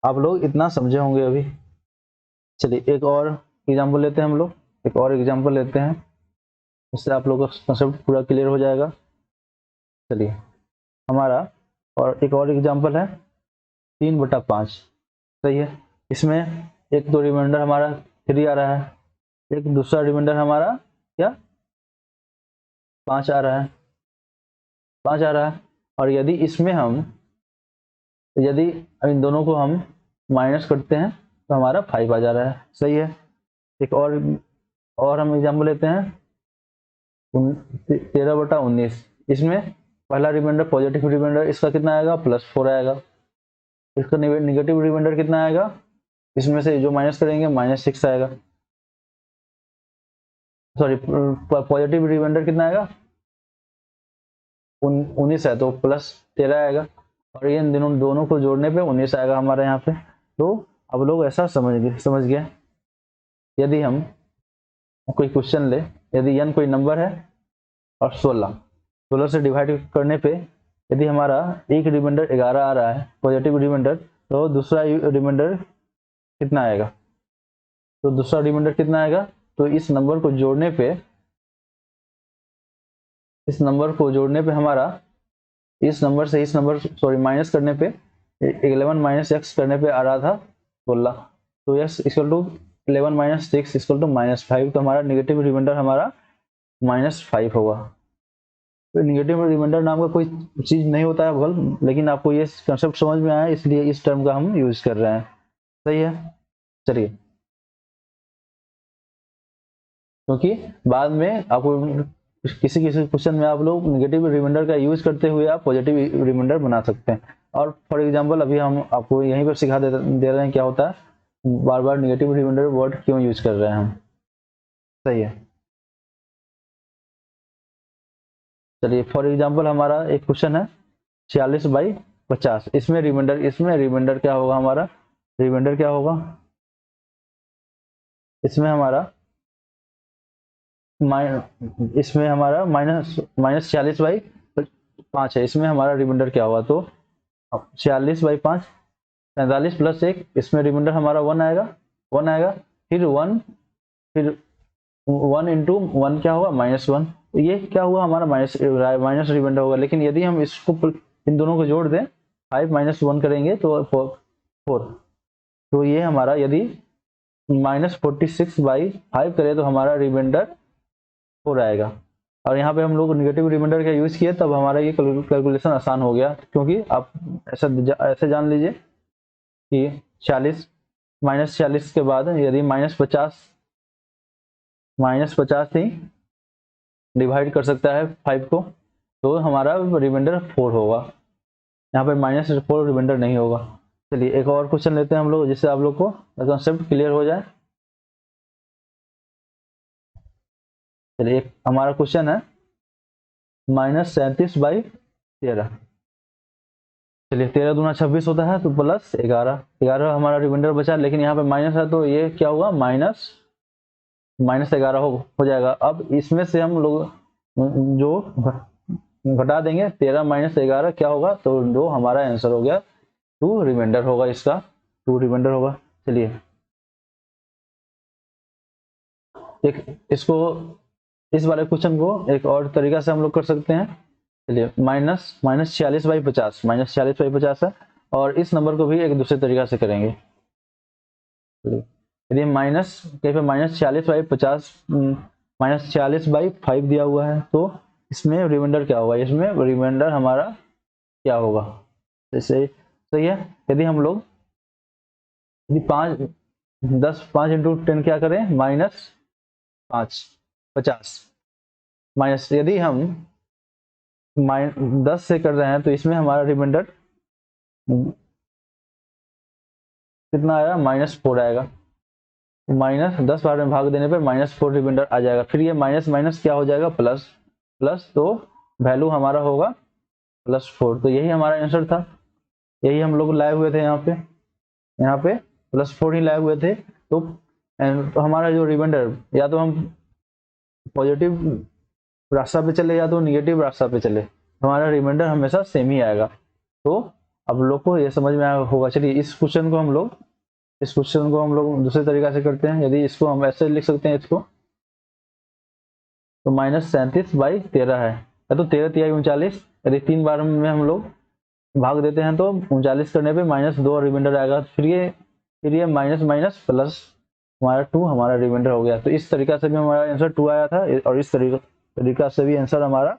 S1: आप लोग इतना समझे होंगे अभी। चलिए एक और एग्जाम्पल लेते हैं हम लोग, एक और एग्जाम्पल लेते हैं, इससे आप लोग का कंसेप्ट पूरा क्लियर हो जाएगा। चलिए हमारा और एक और एग्जाम्पल है 3/5, सही है। इसमें एक तो रिमाइंडर हमारा 3 आ रहा है, एक दूसरा रिमाइंडर हमारा क्या 5 आ रहा है, 5 आ रहा है। और यदि इसमें यदि इन दोनों को हम माइनस करते हैं तो हमारा 5 आ जा रहा है, सही है। एक और हम एग्जाम्पल लेते हैं 13/19, इसमें पहला रिमाइंडर पॉजिटिव रिमाइंडर, इसका कितना आएगा +4 आएगा, इसका निगेटिव रिमाइंडर कितना आएगा, इसमें से जो माइनस करेंगे -6 आएगा, पॉजिटिव रिमाइंडर कितना आएगा 19 है तो +13 आएगा, और ये इन दोनों को जोड़ने पे 19 आएगा हमारे यहाँ पे। तो अब लोग ऐसा समझ गए। यदि हम कोई क्वेश्चन ले, यदि n कोई नंबर है और 16 से डिवाइड करने पे यदि हमारा एक रिमाइंडर 11 आ रहा है पॉजिटिव रिमाइंडर, तो दूसरा रिमाइंडर कितना आएगा, तो दूसरा रिमाइंडर कितना आएगा, तो इस नंबर को जोड़ने पे हमारा इस नंबर से इस नंबर माइनस करने पे 11 - x करने पे आ रहा था 16, तो x equal to 11 - 6 equal to -5, तो हमारा निगेटिव रिमाइंडर हमारा -5 होगा। तो निगेटिव रिमाइंडर नाम का कोई चीज नहीं होता है बल्ब, लेकिन आपको ये कंसेप्ट समझ में आया इसलिए इस टर्म का हम यूज कर रहे हैं, सही है। चलिए, क्योंकि बाद में आपको किसी क्वेश्चन में आप लोग निगेटिव रिमाइंडर का यूज करते हुए आप पॉजिटिव रिमाइंडर बना सकते हैं। और फॉर एग्जांपल अभी हम आपको यहीं पर सिखा दे रहे हैं क्या होता है, बार बार निगेटिव रिमाइंडर वर्ड क्यों यूज कर रहे हैं हम, सही है। चलिए फॉर एग्जांपल हमारा एक क्वेश्चन है 46/50, इसमें रिमाइंडर क्या होगा, हमारा रिमाइंडर क्या होगा, इसमें हमारा -46/5 है, इसमें हमारा रिमाइंडर क्या होगा, तो 46/5 45 + 1, इसमें रिमाइंडर हमारा 1 आएगा, फिर 1 इंटू 1 क्या होगा -1, तो ये क्या हुआ हमारा माइनस रिमाइंडर होगा। लेकिन यदि हम इसको इन दोनों को जोड़ दें 5 - 1 करेंगे तो 4, तो ये हमारा यदि -46/5 करें तो हमारा रिमाइंडर 4 आएगा। और यहाँ पे हम लोग निगेटिव रिमाइंडर का यूज किए तब हमारा ये कैलकुलेशन आसान हो गया, क्योंकि आप ऐसे जान लीजिए कि 40 -40 के बाद यदि -50 ही डिवाइड कर सकता है 5 को, तो हमारा रिमाइंडर 4 होगा, यहाँ पे -4 रिमाइंडर नहीं होगा। चलिए एक और क्वेश्चन लेते हैं हम लोग, जिससे आप लोग को कंसेप्ट क्लियर हो जाए। चलिए एक हमारा क्वेश्चन है -37/13, चलिए 13 दूना 26 होता है, तो +11 हमारा रिमाइंडर बचा, लेकिन यहाँ पे माइनस है तो ये क्या हुआ -11 हो जाएगा। अब इसमें से हम लोग जो घटा देंगे 13 - 11 क्या होगा, तो 2 हमारा आंसर हो गया, 2 रिमाइंडर होगा, इसका 2 रिमाइंडर होगा। चलिए एक इसको इस वाले क्वेश्चन को एक और तरीका से हम लोग कर सकते हैं। चलिए -46/50 है, और इस नंबर को भी एक दूसरे तरीका से करेंगे। यदि -46/50 -40/5 दिया हुआ है, तो इसमें रिमाइंडर क्या होगा, इसमें रिमाइंडर हमारा क्या होगा, जैसे सही है। यदि हम लोग यदि 5 इंटू 10 क्या करें, -5, 50 माइनस, यदि हम 10 से कर रहे हैं तो इसमें हमारा रिमाइंडर कितना आएगा, -4 आएगा। -10 बार में भाग देने पर -4 रिमाइंडर आ जाएगा। फिर ये माइनस माइनस क्या हो जाएगा, प्लस, प्लस, तो वैल्यू हमारा होगा +4। तो यही हमारा आंसर था, यही हम लोग लाए हुए थे यहाँ पे +4 ही लाए हुए थे। तो हमारा जो रिमाइंडर, या तो हम पॉजिटिव रास्ता पे चले या तो निगेटिव रास्ता पे चले, हमारा रिमाइंडर हमेशा सेम ही आएगा। तो अब लोग को ये समझ में आया होगा। चलिए इस क्वेश्चन को हम लोग दूसरे तरीका से करते हैं। यदि इसको हम ऐसे लिख सकते हैं, इसको तो -37/13 है, या तो 13 तिहाई 39। यदि 3 बार में हम लोग भाग देते हैं तो 39 करने पे -2 रिमाइंडर आएगा। फिर ये माइनस माइनस प्लस हमारा 2 हमारा रिमाइंडर हो गया। तो इस तरीका से भी हमारा आंसर 2 आया था, और इस तरीका से भी आंसर हमारा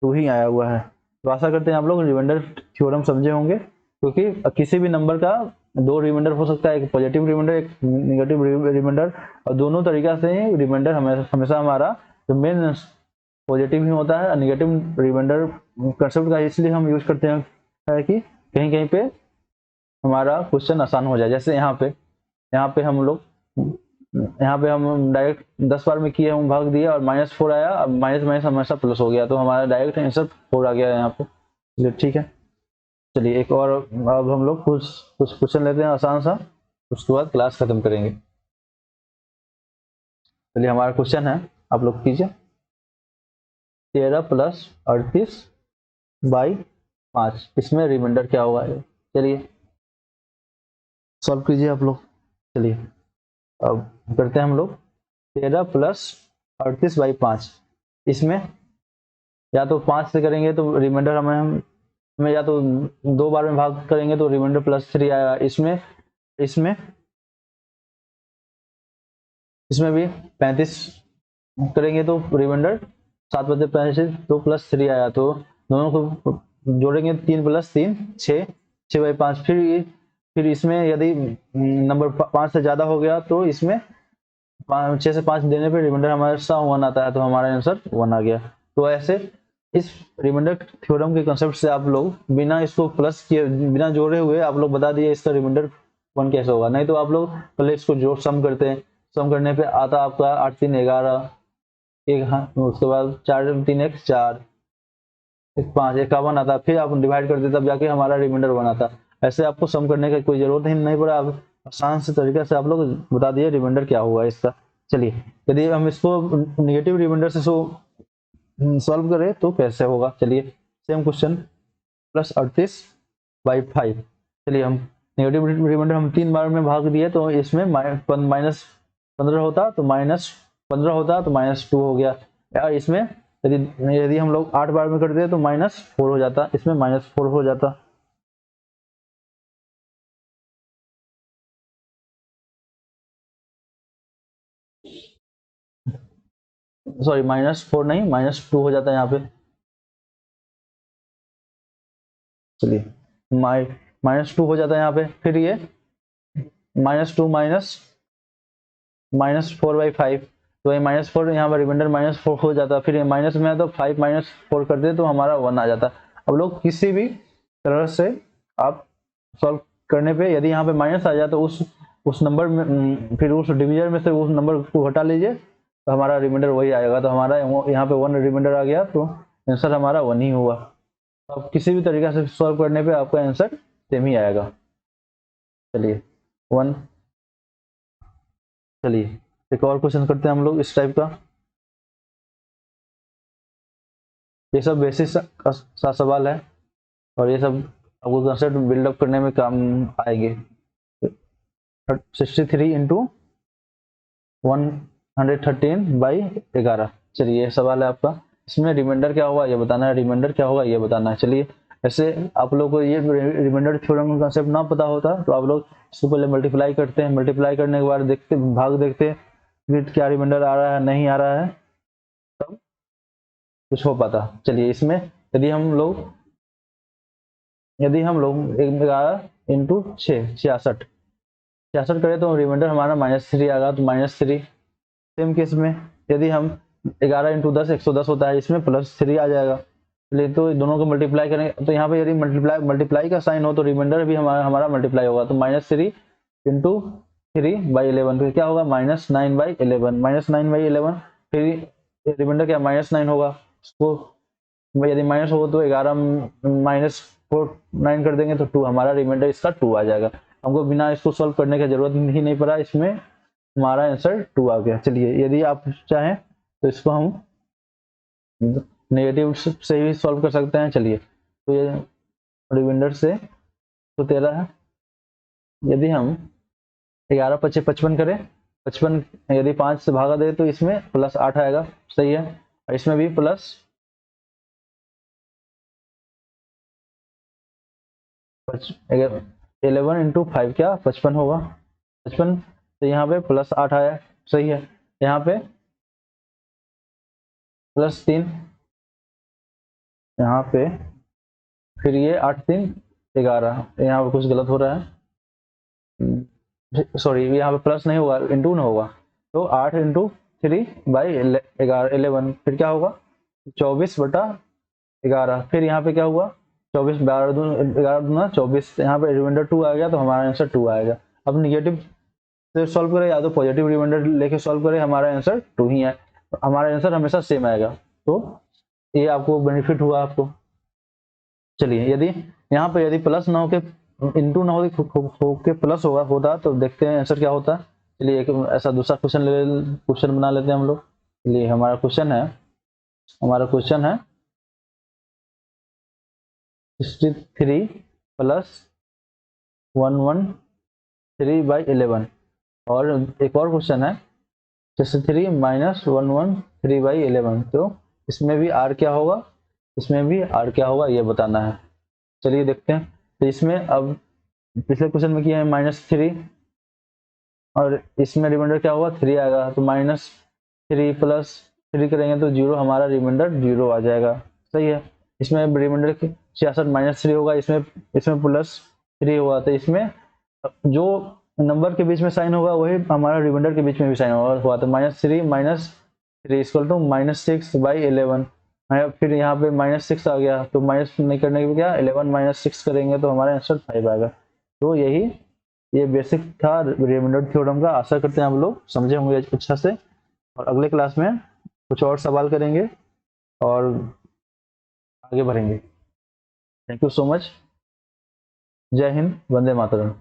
S1: 2 ही आया हुआ है। तो आशा करते हैं आप लोग रिमाइंडर थ्योरम समझे होंगे, क्योंकि किसी भी नंबर का 2 रिमाइंडर हो सकता है, एक पॉजिटिव रिमाइंडर, एक निगेटिव रिमाइंडर, और दोनों तरीका से ही रिमाइंडर हमेशा हमारा जो मेन पॉजिटिव ही होता है। नेगेटिव रिमाइंडर कंसेप्ट का इसलिए हम यूज करते हैं है कि कहीं कहीं पे हमारा क्वेश्चन आसान हो जाए। जैसे यहाँ पे हम डायरेक्ट 10 बार में किए, हम भाग दिए और -4 आया, अब माइनस माइनस हमेशा प्लस हो गया, तो हमारा डायरेक्ट आंसर 4 आ गया यहाँ पे। चलिए ठीक है, चलिए एक और अब हम लोग कुछ क्वेश्चन लेते हैं आसान सा, उसके बाद क्लास खत्म करेंगे। चलिए हमारा क्वेश्चन है, आप लोग कीजिए। 13 + 38/5, इसमें रिमाइंडर क्या होगा, चलिए सॉल्व कीजिए आप लोग। चलिए अब करते हैं हम लोग। 13 + 38/5, इसमें या तो 5 से करेंगे तो रिमाइंडर हमें या तो 2 बार में भाग करेंगे तो रिमाइंडर +3 आएगा। इसमें भी 35 करेंगे तो रिमाइंडर 7 बचे 35, तो +3 आया। तो दोनों को जोड़ेंगे, 3 + 3 6, 6/5। फिर इसमें यदि नंबर 5 से ज्यादा हो गया तो इसमें 6 से 5 देने पे रिमाइंडर हमारा 1 आता है, तो हमारा आंसर 1 आ गया। तो ऐसे इस रिमाइंडर थ्योरम के कंसेप्ट से आप लोग बिना इसको प्लस किए, बिना जोड़े हुए आप लोग बता दिए इसका रिमाइंडर 1 कैसे होगा। नहीं तो आप लोग पहले इसको जोड़ सम करते हैं, सम करने पे आता आपका 8 3 11 एक, हाँ उसके बाद 4 3 1 4 1 5 51 आता, फिर आप डिवाइड करते तब जाके हमारा रिमाइंडर 1 आता। ऐसे आपको सम करने की कोई जरूरत ही नहीं पड़ा, आप आसान से तरीके से आप लोग बता दिए रिमाइंडर क्या होगा इसका। चलिए यदि हम इसको निगेटिव रिमाइंडर से सॉल्व करें तो कैसे होगा, चलिए सेम क्वेश्चन, +38/5। चलिए हम नेगेटिव रिमाइंडर हम 3 बार में भाग दिए, तो इसमें -15 होता तो -15 होता तो -2 हो गया। यार इसमें यदि हम लोग 8 बार में करते तो -4 हो जाता, इसमें -4 हो जाता। सॉरी -4 नहीं, -2 हो जाता है यहाँ पे। चलिए -2 हो जाता है यहाँ पे। फिर ये -2 -4/5, तो ये -4 यहाँ पर रिमाइंडर -4 हो जाता। फिर ये माइनस में है तो 5 -4 कर दे तो हमारा 1 आ जाता। अब लोग किसी भी तरह से आप सॉल्व करने पे यदि यहाँ पे माइनस आ जाए तो उस नंबर में फिर उस डिवीजन में से उस नंबर को हटा लीजिए, तो हमारा रिमाइंडर वही आएगा। तो हमारा यहाँ पे 1 रिमाइंडर आ गया, तो आंसर हमारा 1 ही हुआ। अब किसी भी तरीका से सॉल्व करने पे आपका आंसर सेम ही आएगा। चलिए 1, चलिए एक और क्वेश्चन करते हैं हम लोग इस टाइप का। ये सब बेसिस सा सवाल है, और ये सब आपको कंसेप्ट बिल्डअप करने में काम आएंगे। 63 इंटू 113/11, चलिए ये सवाल है आपका। इसमें रिमाइंडर क्या होगा ये बताना है, रिमाइंडर क्या होगा ये बताना है। चलिए ऐसे आप लोग को ये रिमाइंडर थ्योरम का कंसेप्ट ना पता होता तो आप लोग इसको पहले मल्टीप्लाई करते हैं, मल्टीप्लाई करने के बाद देखते भाग देखते हैं क्या रिमाइंडर आ रहा है नहीं आ रहा है, तब कुछ हो पाता। चलिए इसमें यदि हम लोग 11 इंटू 6 66, 66 करें तो रिमाइंडर हमारा -3 आएगा, तो -3। सेम केस में यदि हम 11 इंटू 10 110 होता है, इसमें +3 आ जाएगा। चलिए तो दोनों को मल्टीप्लाई करेंगे, तो यहाँ पे यदि मल्टीप्लाई का साइन हो तो रिमाइंडर भी हमारा मल्टीप्लाई होगा, तो -3 इंटू 3/11 तो क्या होगा -9/11, -9/11। फिर रिमाइंडर क्या -9 होगा, उसको यदि माइनस हो तो 11 -9 कर देंगे तो 2, हमारा रिमाइंडर इसका 2 आ जाएगा। हमको बिना इसको सॉल्व करने की जरूरत ही नहीं पड़ा, इसमें हमारा आंसर 2 आ गया। चलिए यदि आप चाहें तो इसको हम नेगेटिव से भी सॉल्व कर सकते हैं। चलिए तो ये रिमाइंडर से तो 13 है, यदि हम 11 × 5 = 55 करें, 55 यदि 5 से भागा दे तो इसमें +8 आएगा, सही है। और इसमें भी प्लस 11 इंटू 5 क्या 55 होगा, 55। तो यहाँ पे +8 आया, सही है। यहाँ पे +3, यहाँ पे फिर ये 8 3 11, यहाँ पे कुछ गलत हो रहा है, सॉरी यहाँ पे प्लस नहीं होगा, इंटू ना होगा, तो 8 इंटू 3/11, फिर क्या होगा 24/11। फिर यहाँ पे क्या हुआ 24 11 दूना 24, यहाँ पे रिमाइंडर 2 आ गया, तो हमारा आंसर 2 आएगा। अब निगेटिव से सॉल्व करें या तो पॉजिटिव रिमाइंडर लेके सॉल्व करें, हमारा आंसर 2 ही है, हमारा आंसर हमेशा सेम आएगा। तो ये आपको बेनिफिट हुआ आपको। चलिए यदि यहाँ पे यदि प्लस ना होके इंटू ना होके प्लस होता तो देखते हैं आंसर क्या होता। चलिए एक ऐसा दूसरा क्वेश्चन बना लेते हैं हम लोग। चलिए हमारा क्वेश्चन है 63 + 113/11। और एक और क्वेश्चन है 63 - 113/11। तो इसमें भी r क्या होगा, ये बताना है। चलिए देखते हैं। तो इसमें अब पिछले क्वेश्चन में किया है -3 और इसमें रिमाइंडर क्या होगा 3 आएगा, तो -3 + 3 करेंगे तो 0, हमारा रिमाइंडर 0 आ जाएगा, सही है। इसमें रिमाइंडर 66 -3 होगा, इसमें +3 होगा, तो इसमें जो नंबर के बीच में साइन होगा वही हमारा रिमाइंडर के बीच में भी साइन हुआ, तो -3 - 3 = -6/11। फिर यहाँ पे -6 आ गया, तो माइनस नहीं करने के क्या 11 - 6 करेंगे तो हमारा आंसर 5 आएगा। तो ये बेसिक था रिमाइंडर थ्योरम का। आशा करते हैं आप लोग समझे होंगे अच्छा से, और अगले क्लास में कुछ और सवाल करेंगे और आगे बढ़ेंगे। Thank you so much. जय हिंद, वंदे मातरम।